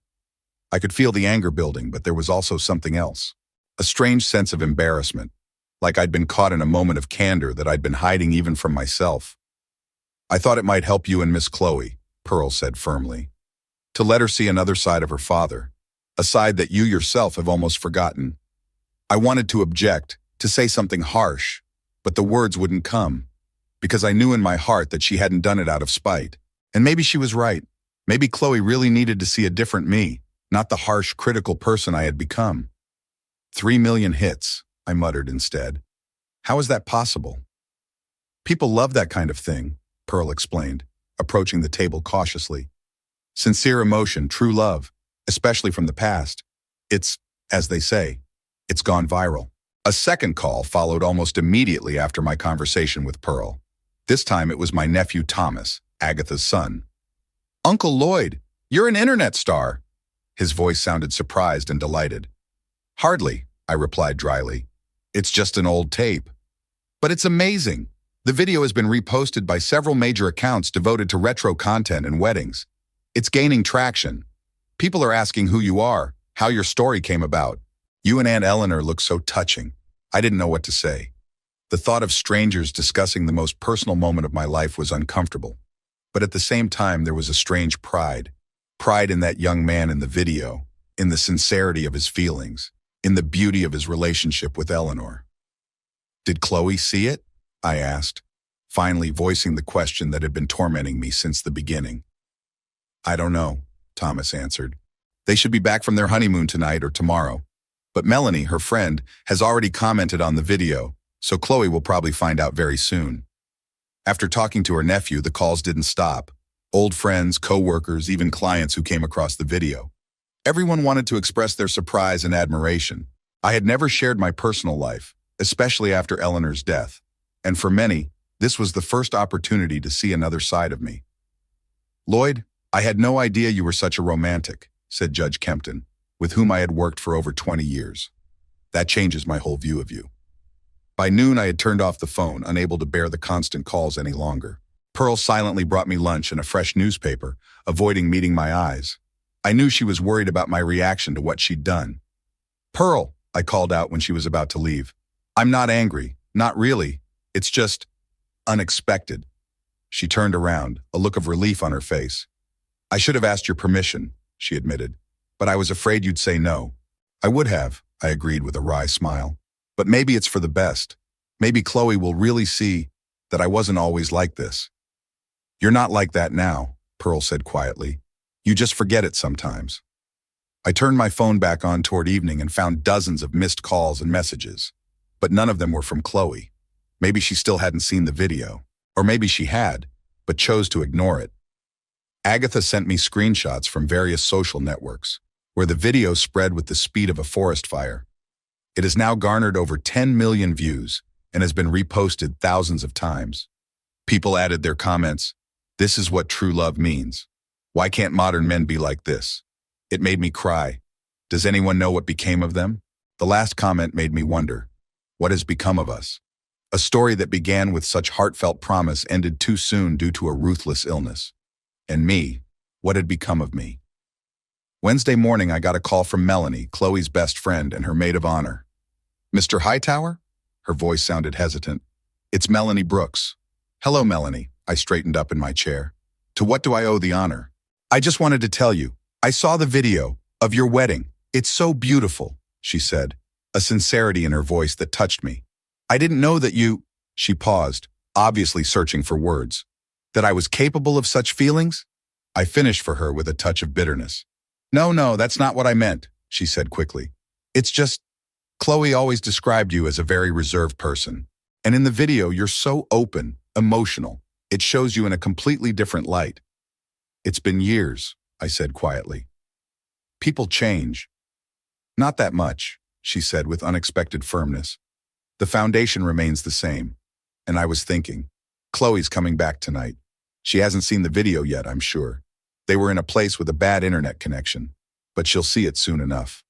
I could feel the anger building, but there was also something else. A strange sense of embarrassment, like I'd been caught in a moment of candor that I'd been hiding even from myself. "I thought it might help you and Miss Chloe," Pearl said firmly. "To let her see another side of her father, a side that you yourself have almost forgotten." I wanted to object, to say something harsh, but the words wouldn't come, because I knew in my heart that she hadn't done it out of spite. And maybe she was right. Maybe Chloe really needed to see a different me, not the harsh, critical person I had become. 3 million hits, I muttered instead. How is that possible? "People love that kind of thing," Pearl explained, approaching the table cautiously. "Sincere emotion, true love, especially from the past. It's, as they say, it's gone viral." A second call followed almost immediately after my conversation with Pearl. This time it was my nephew Thomas, Agatha's son. "Uncle Lloyd, you're an internet star." His voice sounded surprised and delighted. "Hardly," I replied dryly. "It's just an old tape." "But it's amazing. The video has been reposted by several major accounts devoted to retro content and weddings. It's gaining traction. People are asking who you are, how your story came about. You and Aunt Eleanor look so touching." I didn't know what to say. The thought of strangers discussing the most personal moment of my life was uncomfortable. But at the same time, there was a strange pride. Pride in that young man in the video, in the sincerity of his feelings, in the beauty of his relationship with Eleanor. "Did Chloe see it?" I asked, finally voicing the question that had been tormenting me since the beginning. "I don't know," Thomas answered. "They should be back from their honeymoon tonight or tomorrow. But Melanie, her friend, has already commented on the video, so Chloe will probably find out very soon." After talking to her nephew, the calls didn't stop. Old friends, co-workers, even clients who came across the video. Everyone wanted to express their surprise and admiration. I had never shared my personal life, especially after Eleanor's death. And for many, this was the first opportunity to see another side of me. "Lloyd, I had no idea you were such a romantic," said Judge Kempton, with whom I had worked for over 20 years. That changes my whole view of you. By noon, I had turned off the phone, unable to bear the constant calls any longer. Pearl silently brought me lunch and a fresh newspaper, avoiding meeting my eyes. I knew she was worried about my reaction to what she'd done. "Pearl," I called out when she was about to leave. "I'm not angry, not really. It's just unexpected." She turned around, a look of relief on her face. "I should have asked your permission," she admitted, "but I was afraid you'd say no." "I would have," I agreed with a wry smile. "But maybe it's for the best. Maybe Chloe will really see that I wasn't always like this." "You're not like that now," Pearl said quietly. "You just forget it sometimes." I turned my phone back on toward evening and found dozens of missed calls and messages, but none of them were from Chloe. Maybe she still hadn't seen the video, or maybe she had, but chose to ignore it. Agatha sent me screenshots from various social networks, where the video spread with the speed of a forest fire. It has now garnered over 10 million views and has been reposted thousands of times. People added their comments, "This is what true love means. Why can't modern men be like this?" It made me cry. Does anyone know what became of them? The last comment made me wonder, what has become of us? A story that began with such heartfelt promise ended too soon due to a ruthless illness. And me, what had become of me? Wednesday morning, I got a call from Melanie, Chloe's best friend and her maid of honor. "Mr. Hightower?" Her voice sounded hesitant. "It's Melanie Brooks." "Hello, Melanie." I straightened up in my chair. "To what do I owe the honor?" "I just wanted to tell you, I saw the video of your wedding. It's so beautiful," she said, a sincerity in her voice that touched me. "I didn't know that you—" She paused, obviously searching for words. "That I was capable of such feelings?" I finished for her with a touch of bitterness. No, that's not what I meant," she said quickly. "It's just, Chloe always described you as a very reserved person. And in the video, you're so open, emotional. It shows you in a completely different light." "It's been years," I said quietly. "People change." "Not that much," she said with unexpected firmness. "The foundation remains the same." And I was thinking, Chloe's coming back tonight. She hasn't seen the video yet, I'm sure. They were in a place with a bad internet connection, but she'll see it soon enough.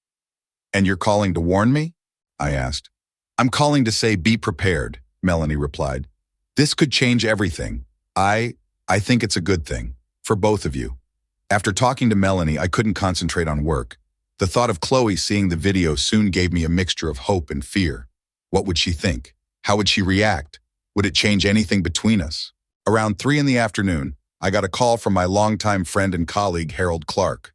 "And you're calling to warn me?" I asked. "I'm calling to say be prepared," Melanie replied. "This could change everything. I think it's a good thing, for both of you." After talking to Melanie, I couldn't concentrate on work. The thought of Chloe seeing the video soon gave me a mixture of hope and fear. What would she think? How would she react? Would it change anything between us? Around 3 in the afternoon, I got a call from my longtime friend and colleague, Harold Clark.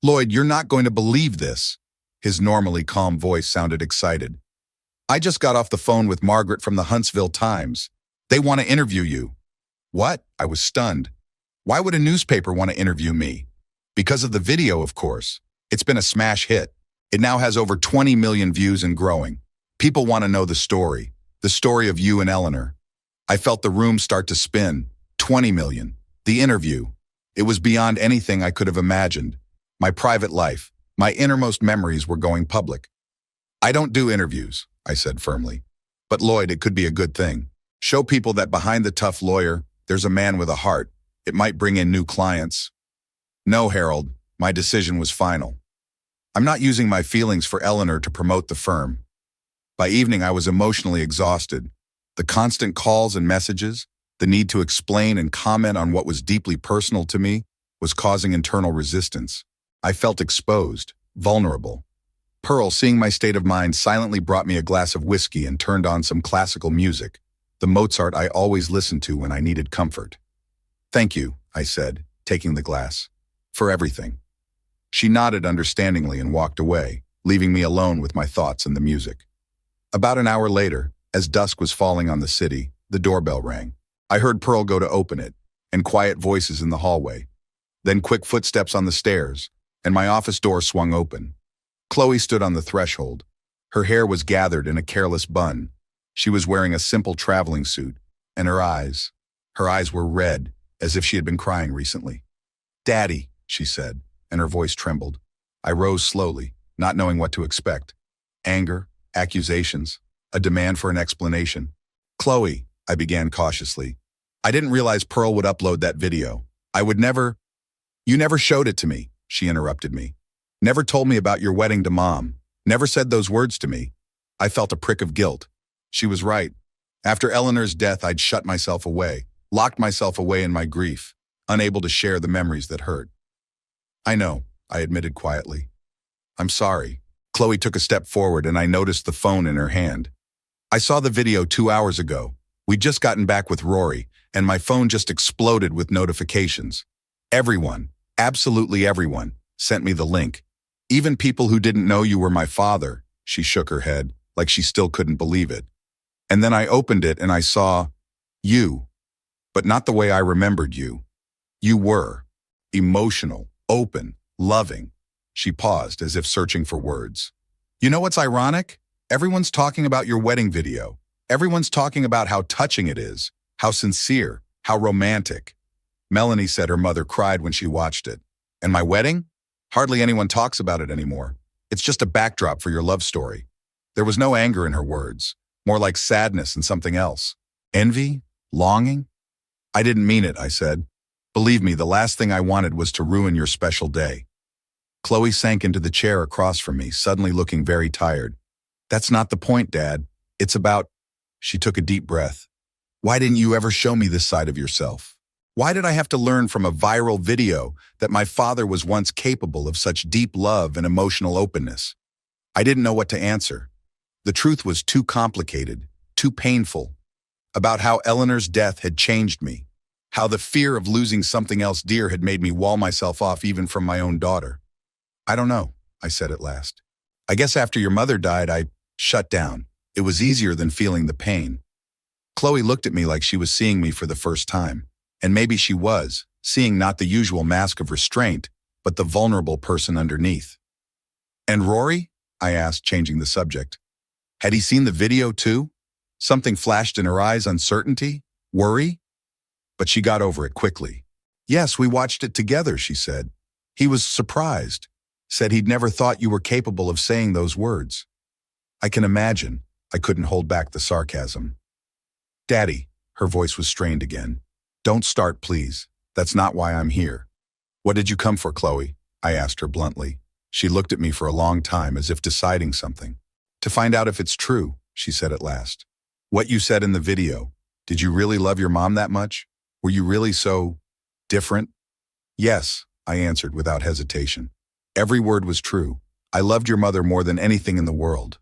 "Lloyd, you're not going to believe this." His normally calm voice sounded excited. "I just got off the phone with Margaret from the Huntsville Times. They want to interview you." "What?" I was stunned. "Why would a newspaper want to interview me?" "Because of the video, of course. It's been a smash hit. It now has over 20 million views and growing. People want to know the story of you and Eleanor." I felt the room start to spin. 20 million. The interview. It was beyond anything I could have imagined. My private life, my innermost memories were going public. "I don't do interviews," I said firmly. "But Lloyd, it could be a good thing. Show people that behind the tough lawyer, there's a man with a heart. It might bring in new clients." "No, Harold, my decision was final. I'm not using my feelings for Eleanor to promote the firm." By evening, I was emotionally exhausted. The constant calls and messages, the need to explain and comment on what was deeply personal to me, was causing internal resistance. I felt exposed, vulnerable. Pearl, seeing my state of mind, silently brought me a glass of whiskey and turned on some classical music, the Mozart I always listened to when I needed comfort. "Thank you," I said, taking the glass, "for everything." She nodded understandingly and walked away, leaving me alone with my thoughts and the music. About an hour later, as dusk was falling on the city, the doorbell rang. I heard Pearl go to open it, and quiet voices in the hallway. Then quick footsteps on the stairs, and my office door swung open. Chloe stood on the threshold. Her hair was gathered in a careless bun. She was wearing a simple traveling suit, and her eyes were red, as if she had been crying recently. "Daddy," she said, and her voice trembled. I rose slowly, not knowing what to expect. Anger, accusations, a demand for an explanation. "Chloe," I began cautiously. "I didn't realize Pearl would upload that video. You never showed it to me. she interrupted me. Never told me about your wedding to Mom. Never said those words to me. I felt a prick of guilt. She was right. After Eleanor's death, I'd shut myself away, locked myself away in my grief, unable to share the memories that hurt. I know, I admitted quietly. I'm sorry. Chloe took a step forward and I noticed the phone in her hand. I saw the video 2 hours ago. We'd just gotten back with Rory, and my phone just exploded with notifications. Everyone, absolutely everyone, sent me the link. Even people who didn't know you were my father. She shook her head, like she still couldn't believe it. And then I opened it and I saw you, but not the way I remembered you. You were emotional, open, loving. She paused as if searching for words. You know what's ironic? Everyone's talking about your wedding video. Everyone's talking about how touching it is, how sincere, how romantic. Melanie said her mother cried when she watched it. And my wedding? Hardly anyone talks about it anymore. It's just a backdrop for your love story. There was no anger in her words, more like sadness and something else. Envy? Longing? I didn't mean it, I said. Believe me, the last thing I wanted was to ruin your special day. Chloe sank into the chair across from me, suddenly looking very tired. That's not the point, Dad. It's about... She took a deep breath. Why didn't you ever show me this side of yourself? Why did I have to learn from a viral video that my father was once capable of such deep love and emotional openness? I didn't know what to answer. The truth was too complicated, too painful. About how Eleanor's death had changed me. How the fear of losing something else dear had made me wall myself off even from my own daughter. I don't know, I said at last. I guess after your mother died, I shut down. It was easier than feeling the pain. Chloe looked at me like she was seeing me for the first time. And maybe she was, seeing not the usual mask of restraint, but the vulnerable person underneath. And Rory? I asked, changing the subject. Had he seen the video too? Something flashed in her eyes, uncertainty? Worry? But she got over it quickly. Yes, we watched it together, she said. He was surprised. Said he'd never thought you were capable of saying those words. I can imagine. I couldn't hold back the sarcasm. Daddy, her voice was strained again. Don't start, please. That's not why I'm here. What did you come for, Chloe? I asked her bluntly. She looked at me for a long time as if deciding something. To find out if it's true, she said at last. What you said in the video. Did you really love your mom that much? Were you really so different? Yes, I answered without hesitation. Every word was true. I loved your mother more than anything in the world.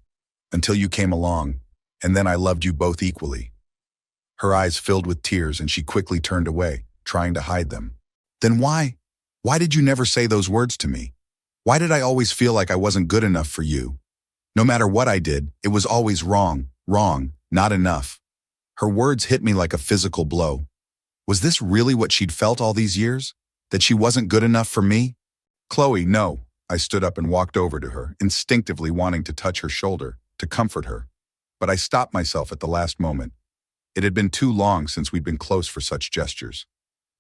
Until you came along, and then I loved you both equally. Her eyes filled with tears and she quickly turned away, trying to hide them. Then why did you never say those words to me? Why did I always feel like I wasn't good enough for you? No matter what I did, it was always wrong, not enough. Her words hit me like a physical blow. Was this really what she'd felt all these years? That she wasn't good enough for me? Chloe, no. I stood up and walked over to her, instinctively wanting to touch her shoulder, to comfort her. But I stopped myself at the last moment. It had been too long since we'd been close for such gestures.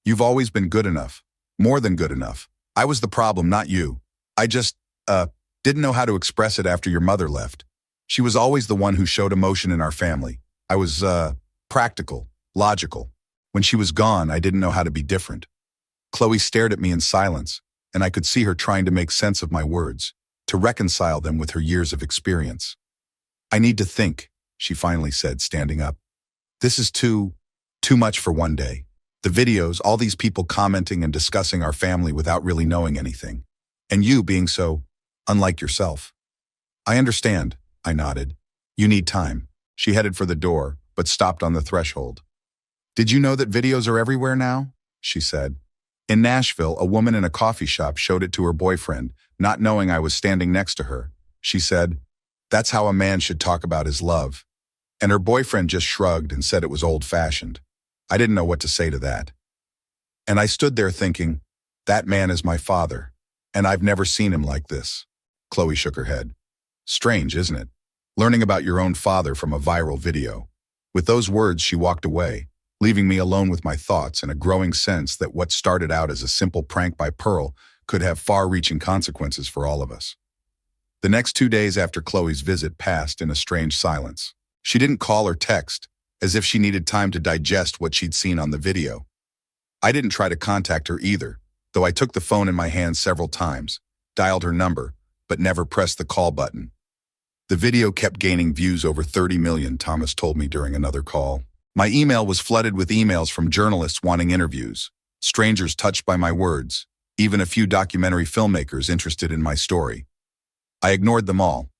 You've always been good enough. More than good enough. I was the problem, not you. I just, didn't know how to express it after your mother left. She was always the one who showed emotion in our family. I was, practical, logical. When she was gone, I didn't know how to be different. Chloe stared at me in silence, and I could see her trying to make sense of my words, to reconcile them with her years of experience. I need to think, she finally said, standing up. This is too much for one day. The videos, all these people commenting and discussing our family without really knowing anything. And you being so unlike yourself. I understand, I nodded. You need time. She headed for the door, but stopped on the threshold. Did you know that videos are everywhere now? She said. In Nashville, a woman in a coffee shop showed it to her boyfriend, not knowing I was standing next to her. She said, "That's how a man should talk about his love." And her boyfriend just shrugged and said it was old-fashioned. I didn't know what to say to that. And I stood there thinking, that man is my father, and I've never seen him like this. Chloe shook her head. Strange, isn't it? Learning about your own father from a viral video. With those words, she walked away, leaving me alone with my thoughts and a growing sense that what started out as a simple prank by Pearl could have far-reaching consequences for all of us. The next 2 days after Chloe's visit passed in a strange silence. She didn't call or text, as if she needed time to digest what she'd seen on the video. I didn't try to contact her either, though I took the phone in my hand several times, dialed her number, but never pressed the call button. The video kept gaining views over 30 million, Thomas told me during another call. My email was flooded with emails from journalists wanting interviews, strangers touched by my words, even a few documentary filmmakers interested in my story. I ignored them all.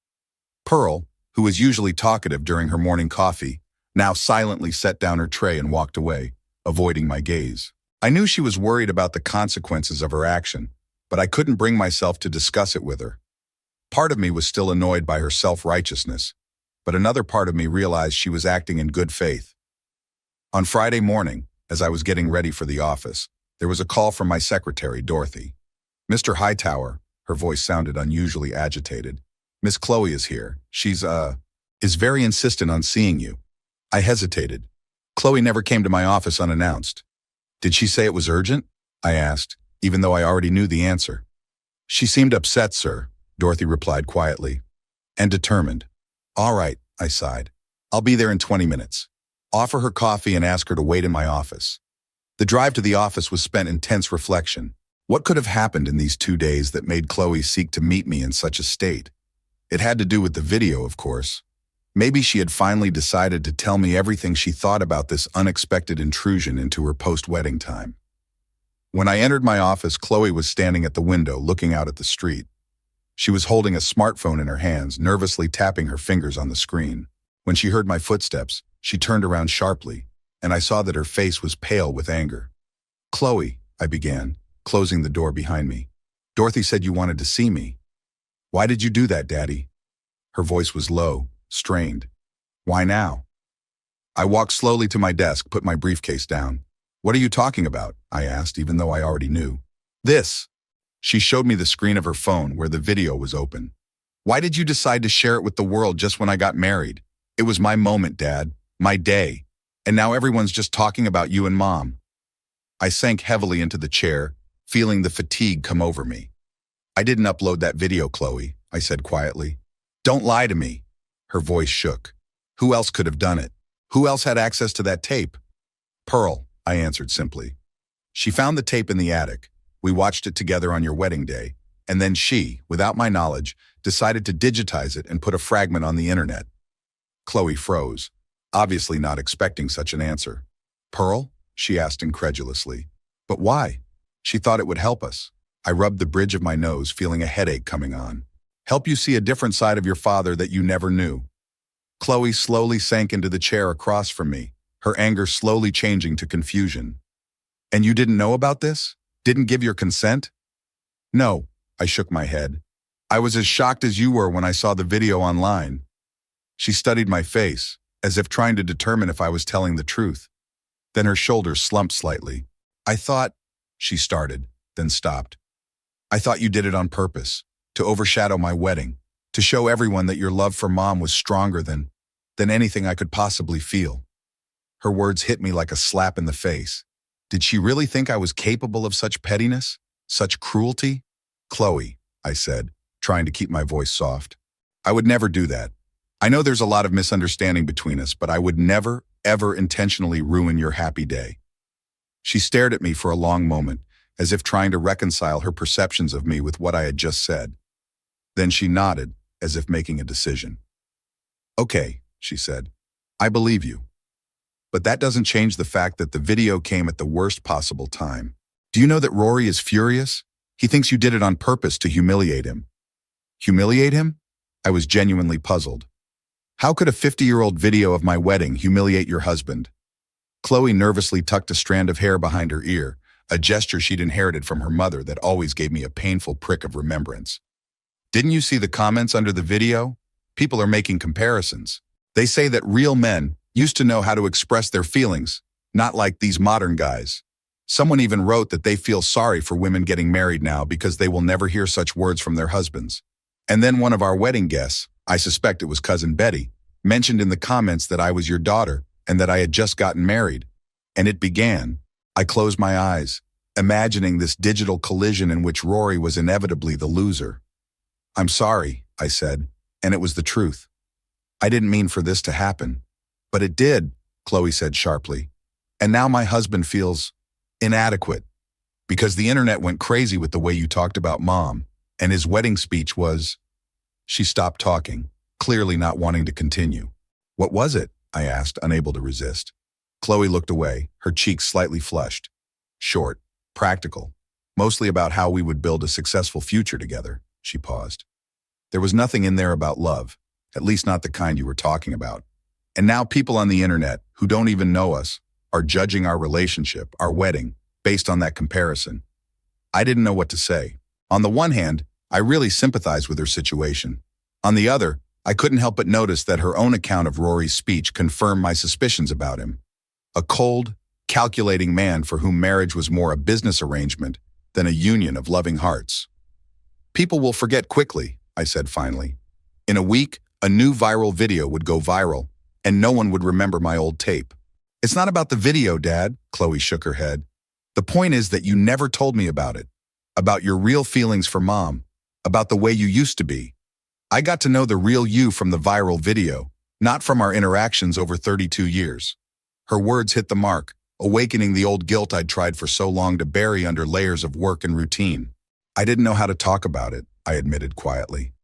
Pearl, who was usually talkative during her morning coffee, now silently set down her tray and walked away, avoiding my gaze. I knew she was worried about the consequences of her action, but I couldn't bring myself to discuss it with her. Part of me was still annoyed by her self-righteousness, but another part of me realized she was acting in good faith. On Friday morning, as I was getting ready for the office, there was a call from my secretary, Dorothy. "Mr. Hightower," her voice sounded unusually agitated. "Miss Chloe is here. She's very insistent on seeing you." I hesitated. Chloe never came to my office unannounced. "Did she say it was urgent?" I asked, even though I already knew the answer. "She seemed upset, sir," Dorothy replied quietly, "and determined." "All right," I sighed. "I'll be there in 20 minutes. Offer her coffee and ask her to wait in my office." The drive to the office was spent in tense reflection. What could have happened in these 2 days that made Chloe seek to meet me in such a state? It had to do with the video, of course. Maybe she had finally decided to tell me everything she thought about this unexpected intrusion into her post-wedding time. When I entered my office, Chloe was standing at the window looking out at the street. She was holding a smartphone in her hands, nervously tapping her fingers on the screen. When she heard my footsteps, she turned around sharply, and I saw that her face was pale with anger. "Chloe," I began, closing the door behind me. "Dorothy said you wanted to see me." "Why did you do that, Daddy?" Her voice was low, strained. "Why now?" I walked slowly to my desk, put my briefcase down. "What are you talking about?" I asked, even though I already knew. "This." She showed me the screen of her phone where the video was open. "Why did you decide to share it with the world just when I got married? It was my moment, Dad, my day, and now everyone's just talking about you and Mom." I sank heavily into the chair, feeling the fatigue come over me. "I didn't upload that video, Chloe," I said quietly. "Don't lie to me." Her voice shook. "Who else could have done it? Who else had access to that tape?" "Pearl," I answered simply. "She found the tape in the attic. We watched it together on your wedding day, and then she, without my knowledge, decided to digitize it and put a fragment on the internet." Chloe froze, obviously not expecting such an answer. "Pearl?" she asked incredulously. "But why?" "She thought it would help us." I rubbed the bridge of my nose, feeling a headache coming on. "Help you see a different side of your father that you never knew." Chloe slowly sank into the chair across from me, her anger slowly changing to confusion. "And you didn't know about this? Didn't give your consent?" "No," I shook my head. "I was as shocked as you were when I saw the video online." She studied my face, as if trying to determine if I was telling the truth. Then her shoulders slumped slightly. "I thought," she started, then stopped. "I thought you did it on purpose, to overshadow my wedding, to show everyone that your love for Mom was stronger than anything I could possibly feel." Her words hit me like a slap in the face. Did she really think I was capable of such pettiness, such cruelty? "Chloe," I said, trying to keep my voice soft. "I would never do that. I know there's a lot of misunderstanding between us, but I would never, ever intentionally ruin your happy day." She stared at me for a long moment, as if trying to reconcile her perceptions of me with what I had just said. Then she nodded, as if making a decision. "Okay," she said. "I believe you. But that doesn't change the fact that the video came at the worst possible time. Do you know that Rory is furious? He thinks you did it on purpose to humiliate him." "Humiliate him?" I was genuinely puzzled. "How could a 50-year-old video of my wedding humiliate your husband?" Chloe nervously tucked a strand of hair behind her ear, a gesture she'd inherited from her mother that always gave me a painful prick of remembrance. "Didn't you see the comments under the video? People are making comparisons. They say that real men used to know how to express their feelings, not like these modern guys. Someone even wrote that they feel sorry for women getting married now because they will never hear such words from their husbands. And then one of our wedding guests, I suspect it was Cousin Betty, mentioned in the comments that I was your daughter and that I had just gotten married. And it began." I closed my eyes, imagining this digital collision in which Rory was inevitably the loser. "I'm sorry," I said, and it was the truth. "I didn't mean for this to happen." "But it did," Chloe said sharply. "And now my husband feels inadequate Because the internet went crazy with the way you talked about Mom, and his wedding speech was... She stopped talking, clearly not wanting to continue. What was it? I asked, unable to resist. Chloe looked away, her cheeks slightly flushed. Short, practical, mostly about how we would build a successful future together. She paused. There was nothing in there about love, at least not the kind you were talking about. And now people on the internet, who don't even know us, are judging our relationship, our wedding, based on that comparison. I didn't know what to say. On the one hand, I really sympathized with her situation. On the other, I couldn't help but notice that her own account of Rory's speech confirmed my suspicions about him. A cold, calculating man for whom marriage was more a business arrangement than a union of loving hearts. People will forget quickly, I said finally. In a week, a new viral video would go viral, and no one would remember my old tape. It's not about the video, Dad, Chloe shook her head. The point is that you never told me about it, about your real feelings for Mom, about the way you used to be. I got to know the real you from the viral video, not from our interactions over 32 years. Her words hit the mark, awakening the old guilt I'd tried for so long to bury under layers of work and routine. I didn't know how to talk about it, I admitted quietly.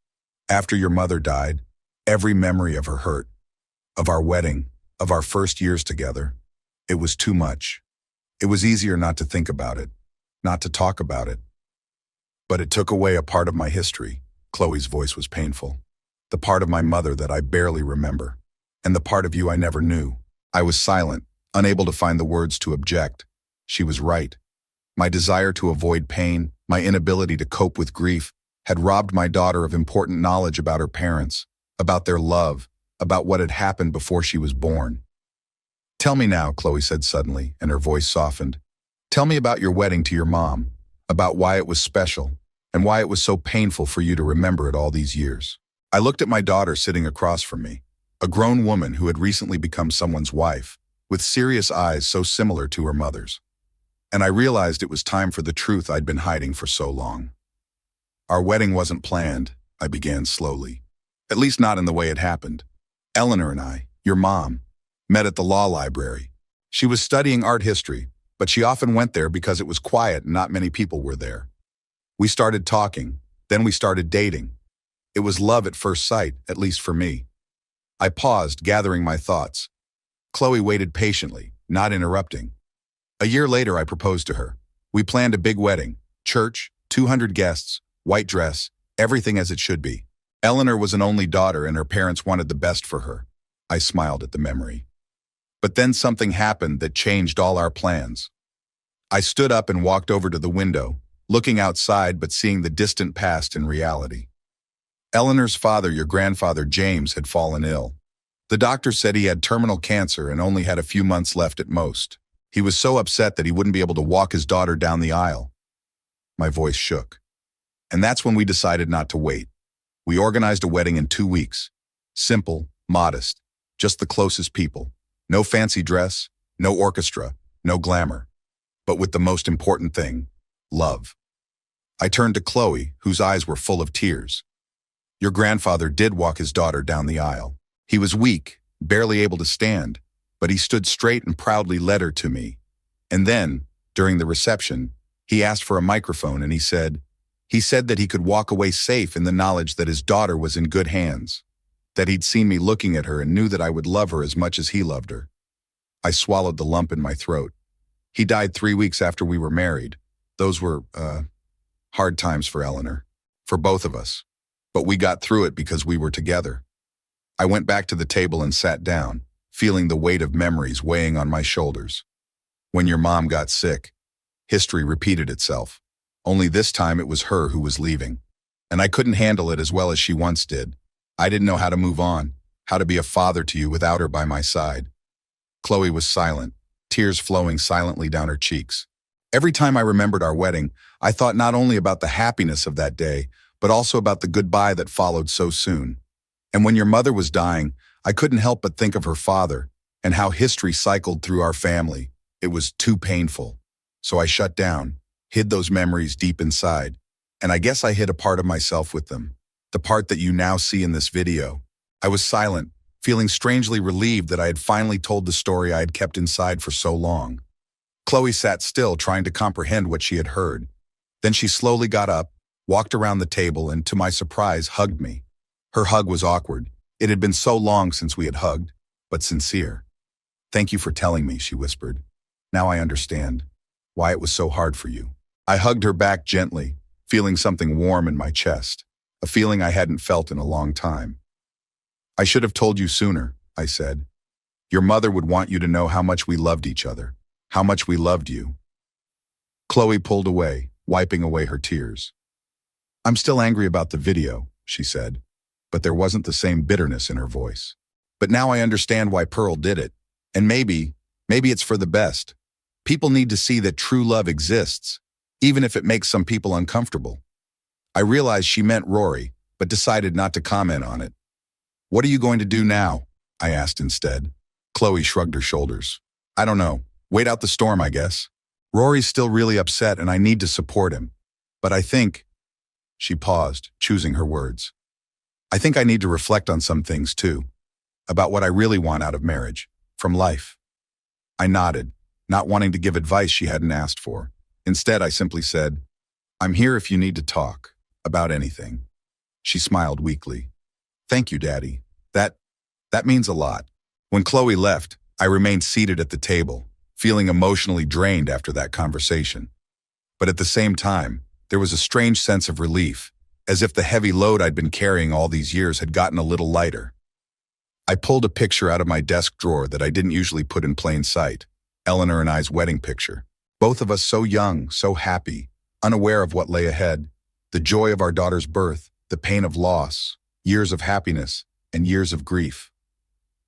After your mother died, every memory of her hurt, of our wedding, of our first years together, it was too much. It was easier not to think about it, not to talk about it. But it took away a part of my history. Chloe's voice was painful. The part of my mother that I barely remember, and the part of you I never knew. I was silent, unable to find the words to object. She was right. My desire to avoid pain, my inability to cope with grief, had robbed my daughter of important knowledge about her parents, about their love, about what had happened before she was born. Tell me now, Chloe said suddenly, and her voice softened. Tell me about your wedding to your mom, about why it was special, and why it was so painful for you to remember it all these years. I looked at my daughter sitting across from me, a grown woman who had recently become someone's wife, with serious eyes so similar to her mother's. And I realized it was time for the truth I'd been hiding for so long. Our wedding wasn't planned, I began slowly. At least not in the way it happened. Eleanor and I, your mom, met at the law library. She was studying art history, but she often went there because it was quiet and not many people were there. We started talking, then we started dating. It was love at first sight, at least for me. I paused, gathering my thoughts. Chloe waited patiently, not interrupting. A year later, I proposed to her. We planned a big wedding, church, 200 guests, white dress, everything as it should be. Eleanor was an only daughter and her parents wanted the best for her. I smiled at the memory. But then something happened that changed all our plans. I stood up and walked over to the window, looking outside but seeing the distant past in reality. Eleanor's father, your grandfather James, had fallen ill. The doctor said he had terminal cancer and only had a few months left at most. He was so upset that he wouldn't be able to walk his daughter down the aisle. My voice shook. And that's when we decided not to wait. We organized a wedding in 2 weeks. Simple, modest, just the closest people. No fancy dress, no orchestra, no glamour. But with the most important thing, love. I turned to Chloe, whose eyes were full of tears. Your grandfather did walk his daughter down the aisle. He was weak, barely able to stand, but he stood straight and proudly led her to me. And then, during the reception, he asked for a microphone and he said that he could walk away safe in the knowledge that his daughter was in good hands, that he'd seen me looking at her and knew that I would love her as much as he loved her. I swallowed the lump in my throat. He died 3 weeks after we were married. Those were, hard times for Eleanor, for both of us. But we got through it because we were together. I went back to the table and sat down, feeling the weight of memories weighing on my shoulders. When your mom got sick, history repeated itself. Only this time it was her who was leaving. And I couldn't handle it as well as she once did. I didn't know how to move on, how to be a father to you without her by my side. Chloe was silent, tears flowing silently down her cheeks. Every time I remembered our wedding, I thought not only about the happiness of that day, but also about the goodbye that followed so soon. And when your mother was dying, I couldn't help but think of her father and how history cycled through our family. It was too painful. So I shut down, hid those memories deep inside, and I guess I hid a part of myself with them, the part that you now see in this video. I was silent, feeling strangely relieved that I had finally told the story I had kept inside for so long. Chloe sat still, trying to comprehend what she had heard. Then she slowly got up, walked around the table, and to my surprise, hugged me. Her hug was awkward. It had been so long since we had hugged, but sincere. "Thank you for telling me," she whispered. "Now I understand why it was so hard for you." I hugged her back gently, feeling something warm in my chest, a feeling I hadn't felt in a long time. "I should have told you sooner," I said. "Your mother would want you to know how much we loved each other, how much we loved you." Chloe pulled away, wiping away her tears. "I'm still angry about the video," she said, but there wasn't the same bitterness in her voice. "But now I understand why Pearl did it, and maybe it's for the best. People need to see that true love exists, even if it makes some people uncomfortable." I realized she meant Rory, but decided not to comment on it. "What are you going to do now?" I asked instead. Chloe shrugged her shoulders. "I don't know. Wait out the storm, I guess. Rory's still really upset and I need to support him. But I think—" She paused, choosing her words. "I think I need to reflect on some things too, about what I really want out of marriage, from life." I nodded, not wanting to give advice she hadn't asked for. Instead, I simply said, "I'm here if you need to talk, about anything." She smiled weakly. "Thank you, Daddy. That means a lot." When Chloe left, I remained seated at the table, feeling emotionally drained after that conversation. But at the same time, there was a strange sense of relief, as if the heavy load I'd been carrying all these years had gotten a little lighter. I pulled a picture out of my desk drawer that I didn't usually put in plain sight, Eleanor and I's wedding picture. Both of us so young, so happy, unaware of what lay ahead, the joy of our daughter's birth, the pain of loss, years of happiness, and years of grief.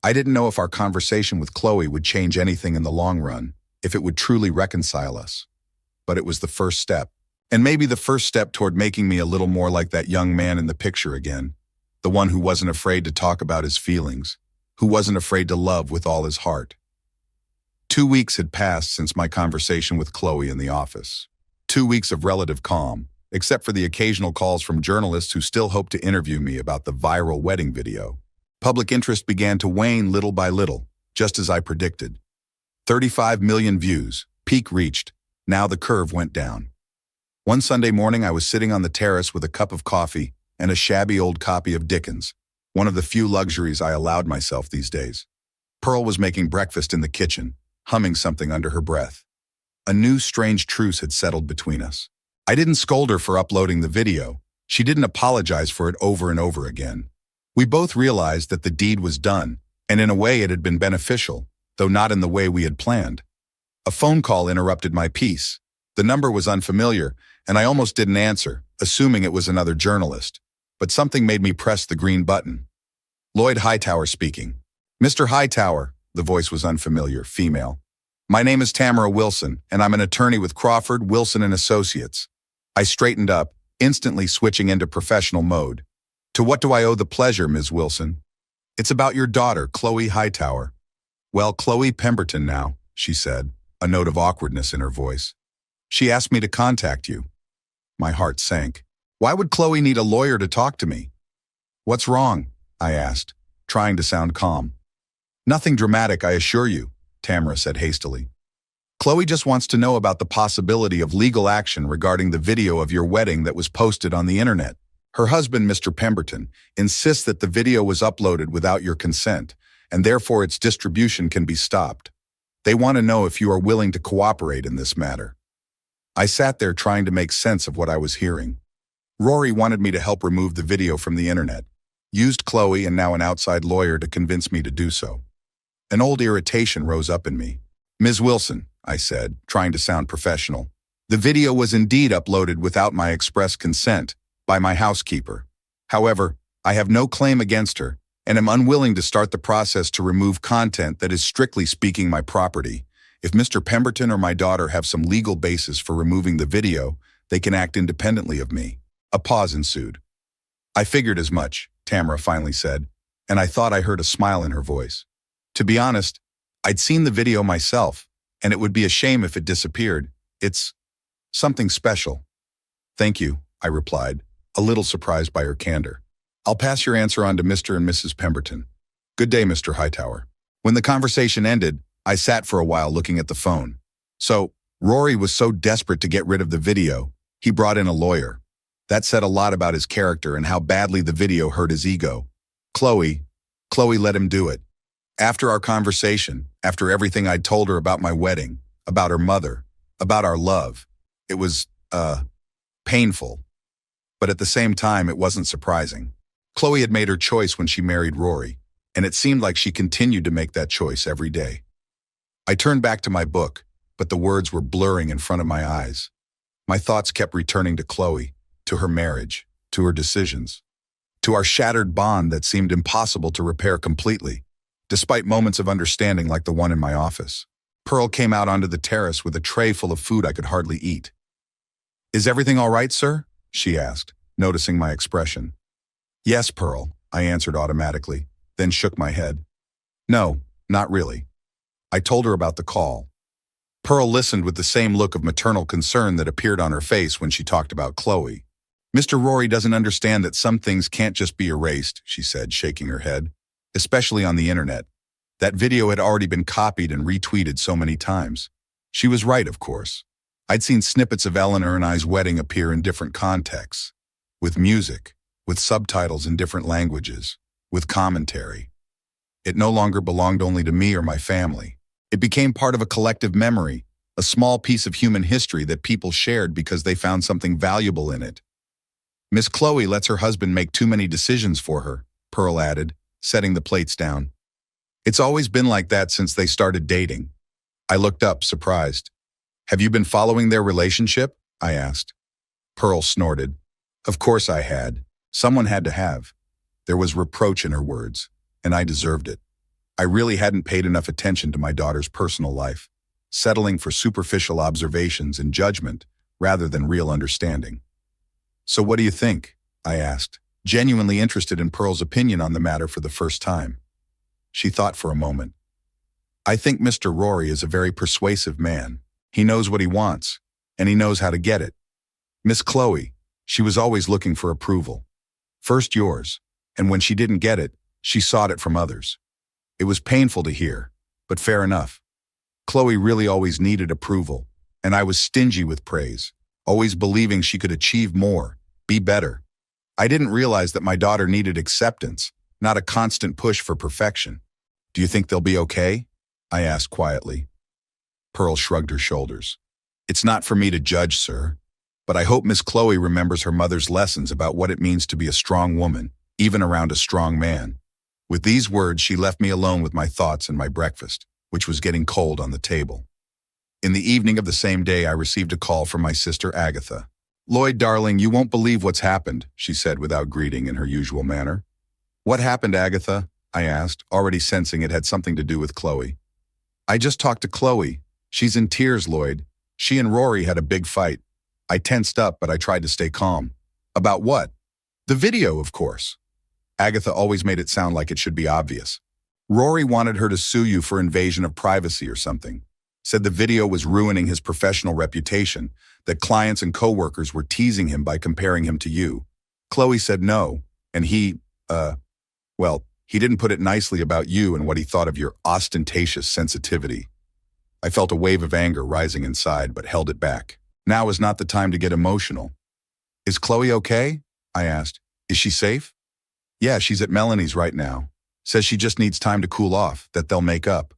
I didn't know if our conversation with Chloe would change anything in the long run, if it would truly reconcile us. But it was the first step, and maybe the first step toward making me a little more like that young man in the picture again, the one who wasn't afraid to talk about his feelings, who wasn't afraid to love with all his heart. 2 weeks had passed since my conversation with Chloe in the office. 2 weeks of relative calm, except for the occasional calls from journalists who still hoped to interview me about the viral wedding video. Public interest began to wane little by little, just as I predicted. 35 million views, peak reached. Now the curve went down. One Sunday morning, I was sitting on the terrace with a cup of coffee and a shabby old copy of Dickens, one of the few luxuries I allowed myself these days. Pearl was making breakfast in the kitchen, humming something under her breath. A new strange truce had settled between us. I didn't scold her for uploading the video. She didn't apologize for it over and over again. We both realized that the deed was done, and in a way it had been beneficial, though not in the way we had planned. A phone call interrupted my peace. The number was unfamiliar, and I almost didn't answer, assuming it was another journalist. But something made me press the green button. Lloyd Hightower speaking. "Mr. Hightower," the voice was unfamiliar, female. "My name is Tamara Wilson, and I'm an attorney with Crawford, Wilson & Associates." I straightened up, instantly switching into professional mode. "To what do I owe the pleasure, Ms. Wilson?" "It's about your daughter, Chloe Hightower." "Well, Chloe Pemberton now," she said, a note of awkwardness in her voice. "She asked me to contact you." My heart sank. Why would Chloe need a lawyer to talk to me? "What's wrong?" I asked, trying to sound calm. "Nothing dramatic, I assure you," Tamara said hastily. "Chloe just wants to know about the possibility of legal action regarding the video of your wedding that was posted on the internet. Her husband, Mr. Pemberton, insists that the video was uploaded without your consent, and therefore its distribution can be stopped. They want to know if you are willing to cooperate in this matter." I sat there trying to make sense of what I was hearing. Rory wanted me to help remove the video from the internet, used Chloe and now an outside lawyer to convince me to do so. An old irritation rose up in me. "Ms. Wilson," I said, trying to sound professional, "the video was indeed uploaded without my express consent, by my housekeeper. However, I have no claim against her, and am unwilling to start the process to remove content that is strictly speaking my property. If Mr. Pemberton or my daughter have some legal basis for removing the video, they can act independently of me." A pause ensued. "I figured as much," Tamara finally said, and I thought I heard a smile in her voice. "To be honest, I'd seen the video myself, and it would be a shame if it disappeared. It's something special." "Thank you," I replied, a little surprised by her candor. "I'll pass your answer on to Mr. and Mrs. Pemberton. Good day, Mr. Hightower." When the conversation ended, I sat for a while looking at the phone. So, Rory was so desperate to get rid of the video, he brought in a lawyer. That said a lot about his character and how badly the video hurt his ego. Chloe let him do it. After our conversation, after everything I'd told her about my wedding, about her mother, about our love, it was, painful. But at the same time, it wasn't surprising. Chloe had made her choice when she married Rory, and it seemed like she continued to make that choice every day. I turned back to my book, but the words were blurring in front of my eyes. My thoughts kept returning to Chloe, to her marriage, to her decisions, to our shattered bond that seemed impossible to repair completely, despite moments of understanding like the one in my office. Pearl came out onto the terrace with a tray full of food I could hardly eat. "Is everything all right, sir?" she asked, noticing my expression. "Yes, Pearl," I answered automatically, then shook my head. "No, not really." I told her about the call. Pearl listened with the same look of maternal concern that appeared on her face when she talked about Chloe. "Mr. Rory doesn't understand that some things can't just be erased," she said, shaking her head, "especially on the internet. That video had already been copied and retweeted so many times." She was right, of course. I'd seen snippets of Eleanor and I's wedding appear in different contexts, with music, with subtitles in different languages, with commentary. It no longer belonged only to me or my family. It became part of a collective memory, a small piece of human history that people shared because they found something valuable in it. "Miss Chloe lets her husband make too many decisions for her," Pearl added, setting the plates down. "It's always been like that since they started dating." I looked up, surprised. "Have you been following their relationship?" I asked. Pearl snorted. Of course I had. Someone had to have. There was reproach in her words, and I deserved it. I really hadn't paid enough attention to my daughter's personal life, settling for superficial observations and judgment rather than real understanding. "So what do you think?" I asked, genuinely interested in Pearl's opinion on the matter for the first time. She thought for a moment. "I think Mr. Rory is a very persuasive man. He knows what he wants, and he knows how to get it. Miss Chloe, she was always looking for approval. First yours, and when she didn't get it, she sought it from others. It was painful to hear, but fair enough. Chloe really always needed approval, and I was stingy with praise, always believing she could achieve more, be better. I didn't realize that my daughter needed acceptance, not a constant push for perfection. Do you think they'll be okay?" I asked quietly. Pearl shrugged her shoulders. "It's not for me to judge, sir, but I hope Miss Chloe remembers her mother's lessons about what it means to be a strong woman, even around a strong man." With these words, she left me alone with my thoughts and my breakfast, which was getting cold on the table. In the evening of the same day, I received a call from my sister Agatha. "Lloyd, darling, you won't believe what's happened," she said without greeting in her usual manner. "What happened, Agatha?" I asked, already sensing it had something to do with Chloe. "I just talked to Chloe. She's in tears, Lloyd. She and Rory had a big fight. I tensed up, but I tried to stay calm." "About what?" "The video, of course." Agatha always made it sound like it should be obvious. "Rory wanted her to sue you for invasion of privacy or something. Said the video was ruining his professional reputation, that clients and coworkers were teasing him by comparing him to you. Chloe said no, and he didn't put it nicely about you and what he thought of your ostentatious sensitivity." I felt a wave of anger rising inside, but held it back. Now is not the time to get emotional. "Is Chloe okay?" I asked. "Is she safe?" "Yeah, she's at Melanie's right now. Says she just needs time to cool off, that they'll make up.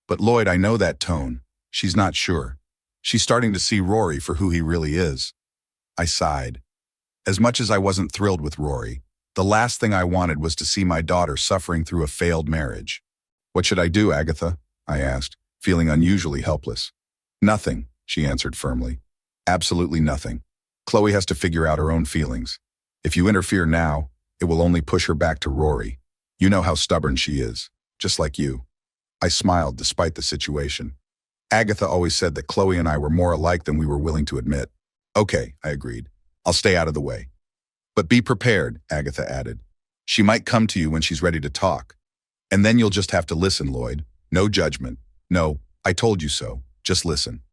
But Lloyd, I know that tone. She's not sure. She's starting to see Rory for who he really is." I sighed. As much as I wasn't thrilled with Rory, the last thing I wanted was to see my daughter suffering through a failed marriage. "What should I do, Agatha?" I asked, feeling unusually helpless. "Nothing," she answered firmly. "Absolutely nothing. Chloe has to figure out her own feelings. If you interfere now, it will only push her back to Rory. You know how stubborn she is, just like you." I smiled despite the situation. Agatha always said that Chloe and I were more alike than we were willing to admit. "Okay," I agreed. "I'll stay out of the way." "But be prepared," Agatha added. "She might come to you when she's ready to talk. And then you'll just have to listen, Lloyd. No judgment. No, I told you so. Just listen."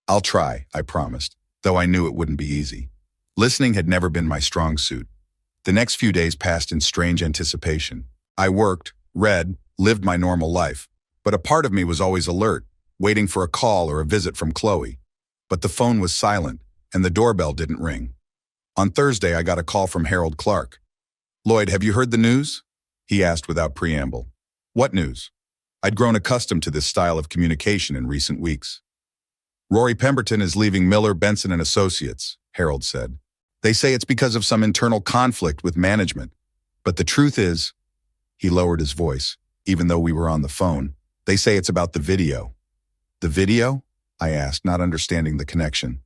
"I'll try," I promised, though I knew it wouldn't be easy. Listening had never been my strong suit. The next few days passed in strange anticipation. I worked, read, lived my normal life, but a part of me was always alert, waiting for a call or a visit from Chloe. But the phone was silent, and the doorbell didn't ring. On Thursday, I got a call from Harold Clark. "Lloyd, have you heard the news?" he asked without preamble. "What news?" I'd grown accustomed to this style of communication in recent weeks. "Rory Pemberton is leaving Miller, Benson and Associates," Harold said. "They say it's because of some internal conflict with management. But the truth is," he lowered his voice, even though we were on the phone, "they say it's about the video." "The video?" I asked, not understanding the connection.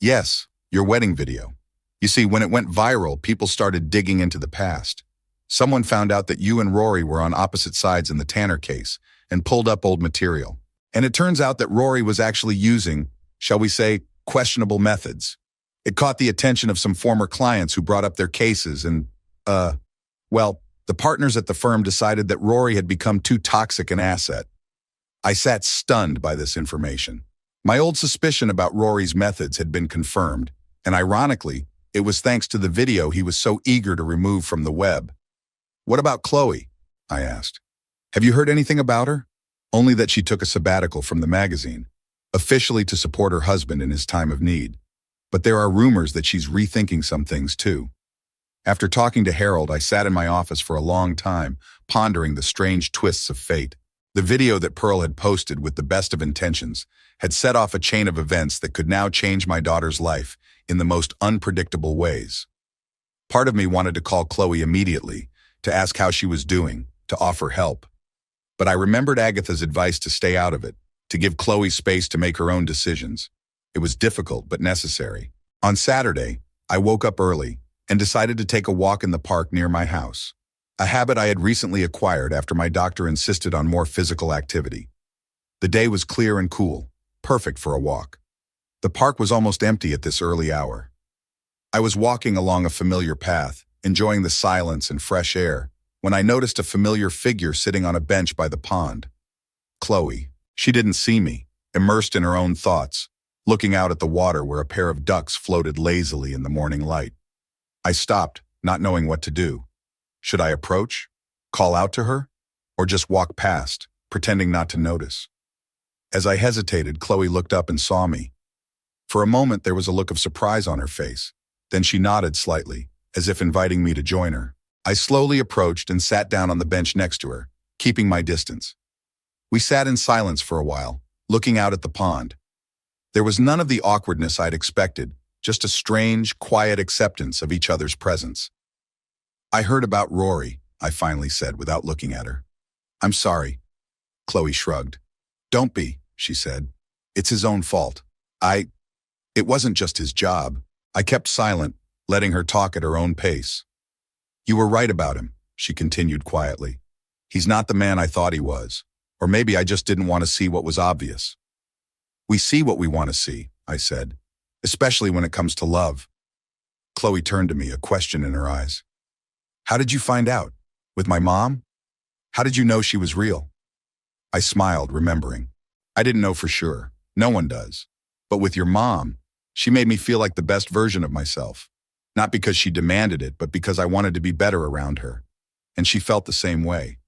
"Yes, your wedding video. You see, when it went viral, people started digging into the past. Someone found out that you and Rory were on opposite sides in the Tanner case and pulled up old material. And it turns out that Rory was actually using, shall we say, questionable methods. It caught the attention of some former clients who brought up their cases and, the partners at the firm decided that Rory had become too toxic an asset." I sat stunned by this information. My old suspicion about Rory's methods had been confirmed, and ironically, it was thanks to the video he was so eager to remove from the web. "What about Chloe?" I asked. "Have you heard anything about her?" "Only that she took a sabbatical from the magazine, officially to support her husband in his time of need. But there are rumors that she's rethinking some things too." After talking to Harold, I sat in my office for a long time, pondering the strange twists of fate. The video that Pearl had posted with the best of intentions had set off a chain of events that could now change my daughter's life in the most unpredictable ways. Part of me wanted to call Chloe immediately, to ask how she was doing, to offer help. But I remembered Agatha's advice to stay out of it, to give Chloe space to make her own decisions. It was difficult but necessary. On Saturday, I woke up early and decided to take a walk in the park near my house, a habit I had recently acquired after my doctor insisted on more physical activity. The day was clear and cool, perfect for a walk. The park was almost empty at this early hour. I was walking along a familiar path, enjoying the silence and fresh air, when I noticed a familiar figure sitting on a bench by the pond. Chloe. She didn't see me, immersed in her own thoughts, looking out at the water where a pair of ducks floated lazily in the morning light. I stopped, not knowing what to do. Should I approach, call out to her, or just walk past, pretending not to notice? As I hesitated, Chloe looked up and saw me. For a moment, there was a look of surprise on her face. Then she nodded slightly, as if inviting me to join her. I slowly approached and sat down on the bench next to her, keeping my distance. We sat in silence for a while, looking out at the pond. There was none of the awkwardness I'd expected, just a strange, quiet acceptance of each other's presence. "I heard about Rory," I finally said without looking at her. "I'm sorry." Chloe shrugged. "Don't be," she said. "It's his own fault. It wasn't just his job." I kept silent, letting her talk at her own pace. "You were right about him," she continued quietly. "He's not the man I thought he was. Or maybe I just didn't want to see what was obvious." "We see what we want to see," I said, "especially when it comes to love." Chloe turned to me, a question in her eyes. "How did you find out? With my mom? How did you know she was real?" I smiled, remembering. "I didn't know for sure. No one does. But with your mom, she made me feel like the best version of myself. Not because she demanded it, but because I wanted to be better around her. And she felt the same way.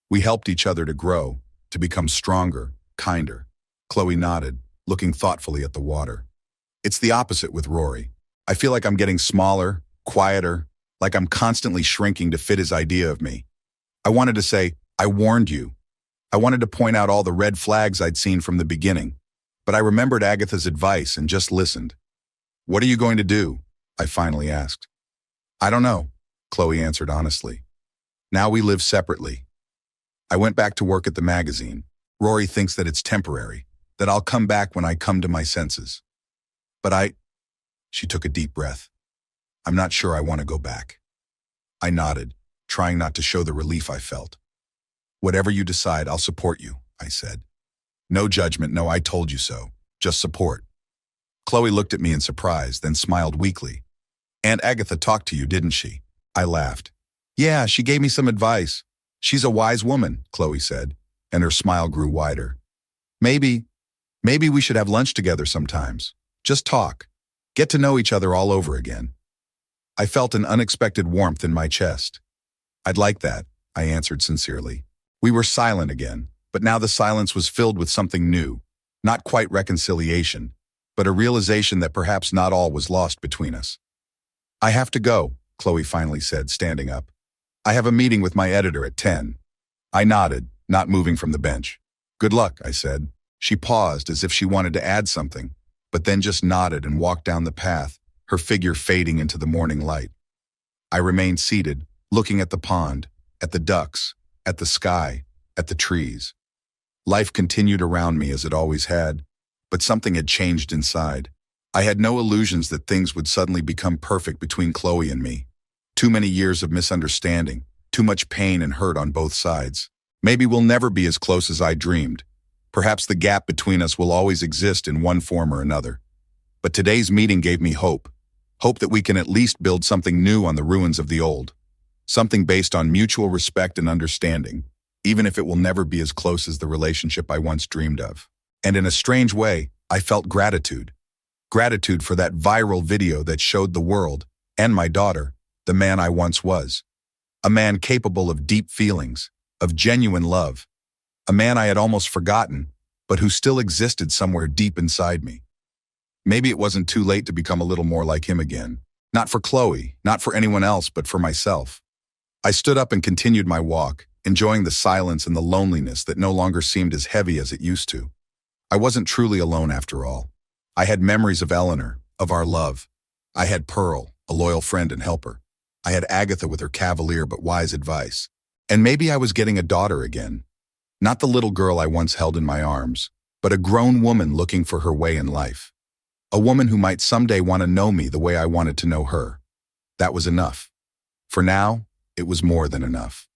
We helped each other to grow, to become stronger, kinder." Chloe nodded, looking thoughtfully at the water. "It's the opposite with Rory. I feel like I'm getting smaller, quieter, like I'm constantly shrinking to fit his idea of me. I wanted to say, I warned you. I wanted to point out all the red flags I'd seen from the beginning. But I remembered Agatha's advice and just listened." "What are you going to do?" I finally asked. "I don't know," Chloe answered honestly. "Now we live separately. I went back to work at the magazine. Rory thinks that it's temporary, that I'll come back when I come to my senses. But She took a deep breath. "I'm not sure I want to go back." I nodded, trying not to show the relief I felt. "Whatever you decide, I'll support you," I said. No judgment, no I told you so, just support. Chloe looked at me in surprise, then smiled weakly. "Aunt Agatha talked to you, didn't she?" I laughed. "Yeah, she gave me some advice. She's a wise woman," Chloe said, and her smile grew wider. Maybe we should have lunch together sometimes. Just talk. Get to know each other all over again." I felt an unexpected warmth in my chest. "I'd like that," I answered sincerely. We were silent again, but now the silence was filled with something new, Not quite reconciliation, but a realization that perhaps not all was lost between us. "I have to go," Chloe finally said, standing up. "I have a meeting with my editor at 10. I nodded, not moving from the bench. "Good luck," I said. She paused as if she wanted to add something, but then just nodded and walked down the path, her figure fading into the morning light. I remained seated, looking at the pond, at the ducks, at the sky, at the trees. Life continued around me as it always had, but something had changed inside. I had no illusions that things would suddenly become perfect between Chloe and me. Too many years of misunderstanding, too much pain and hurt on both sides. Maybe we'll never be as close as I dreamed. Perhaps the gap between us will always exist in one form or another. But today's meeting gave me hope. Hope that we can at least build something new on the ruins of the old. Something based on mutual respect and understanding, even if it will never be as close as the relationship I once dreamed of. And in a strange way, I felt gratitude. Gratitude for that viral video that showed the world, and my daughter, the man I once was. A man capable of deep feelings, of genuine love. A man I had almost forgotten, but who still existed somewhere deep inside me. Maybe it wasn't too late to become a little more like him again. Not for Chloe, not for anyone else, but for myself. I stood up and continued my walk, enjoying the silence and the loneliness that no longer seemed as heavy as it used to. I wasn't truly alone after all. I had memories of Eleanor, of our love. I had Pearl, a loyal friend and helper. I had Agatha with her cavalier but wise advice. And maybe I was getting a daughter again. Not the little girl I once held in my arms, but a grown woman looking for her way in life. A woman who might someday want to know me the way I wanted to know her. That was enough. For now, it was more than enough.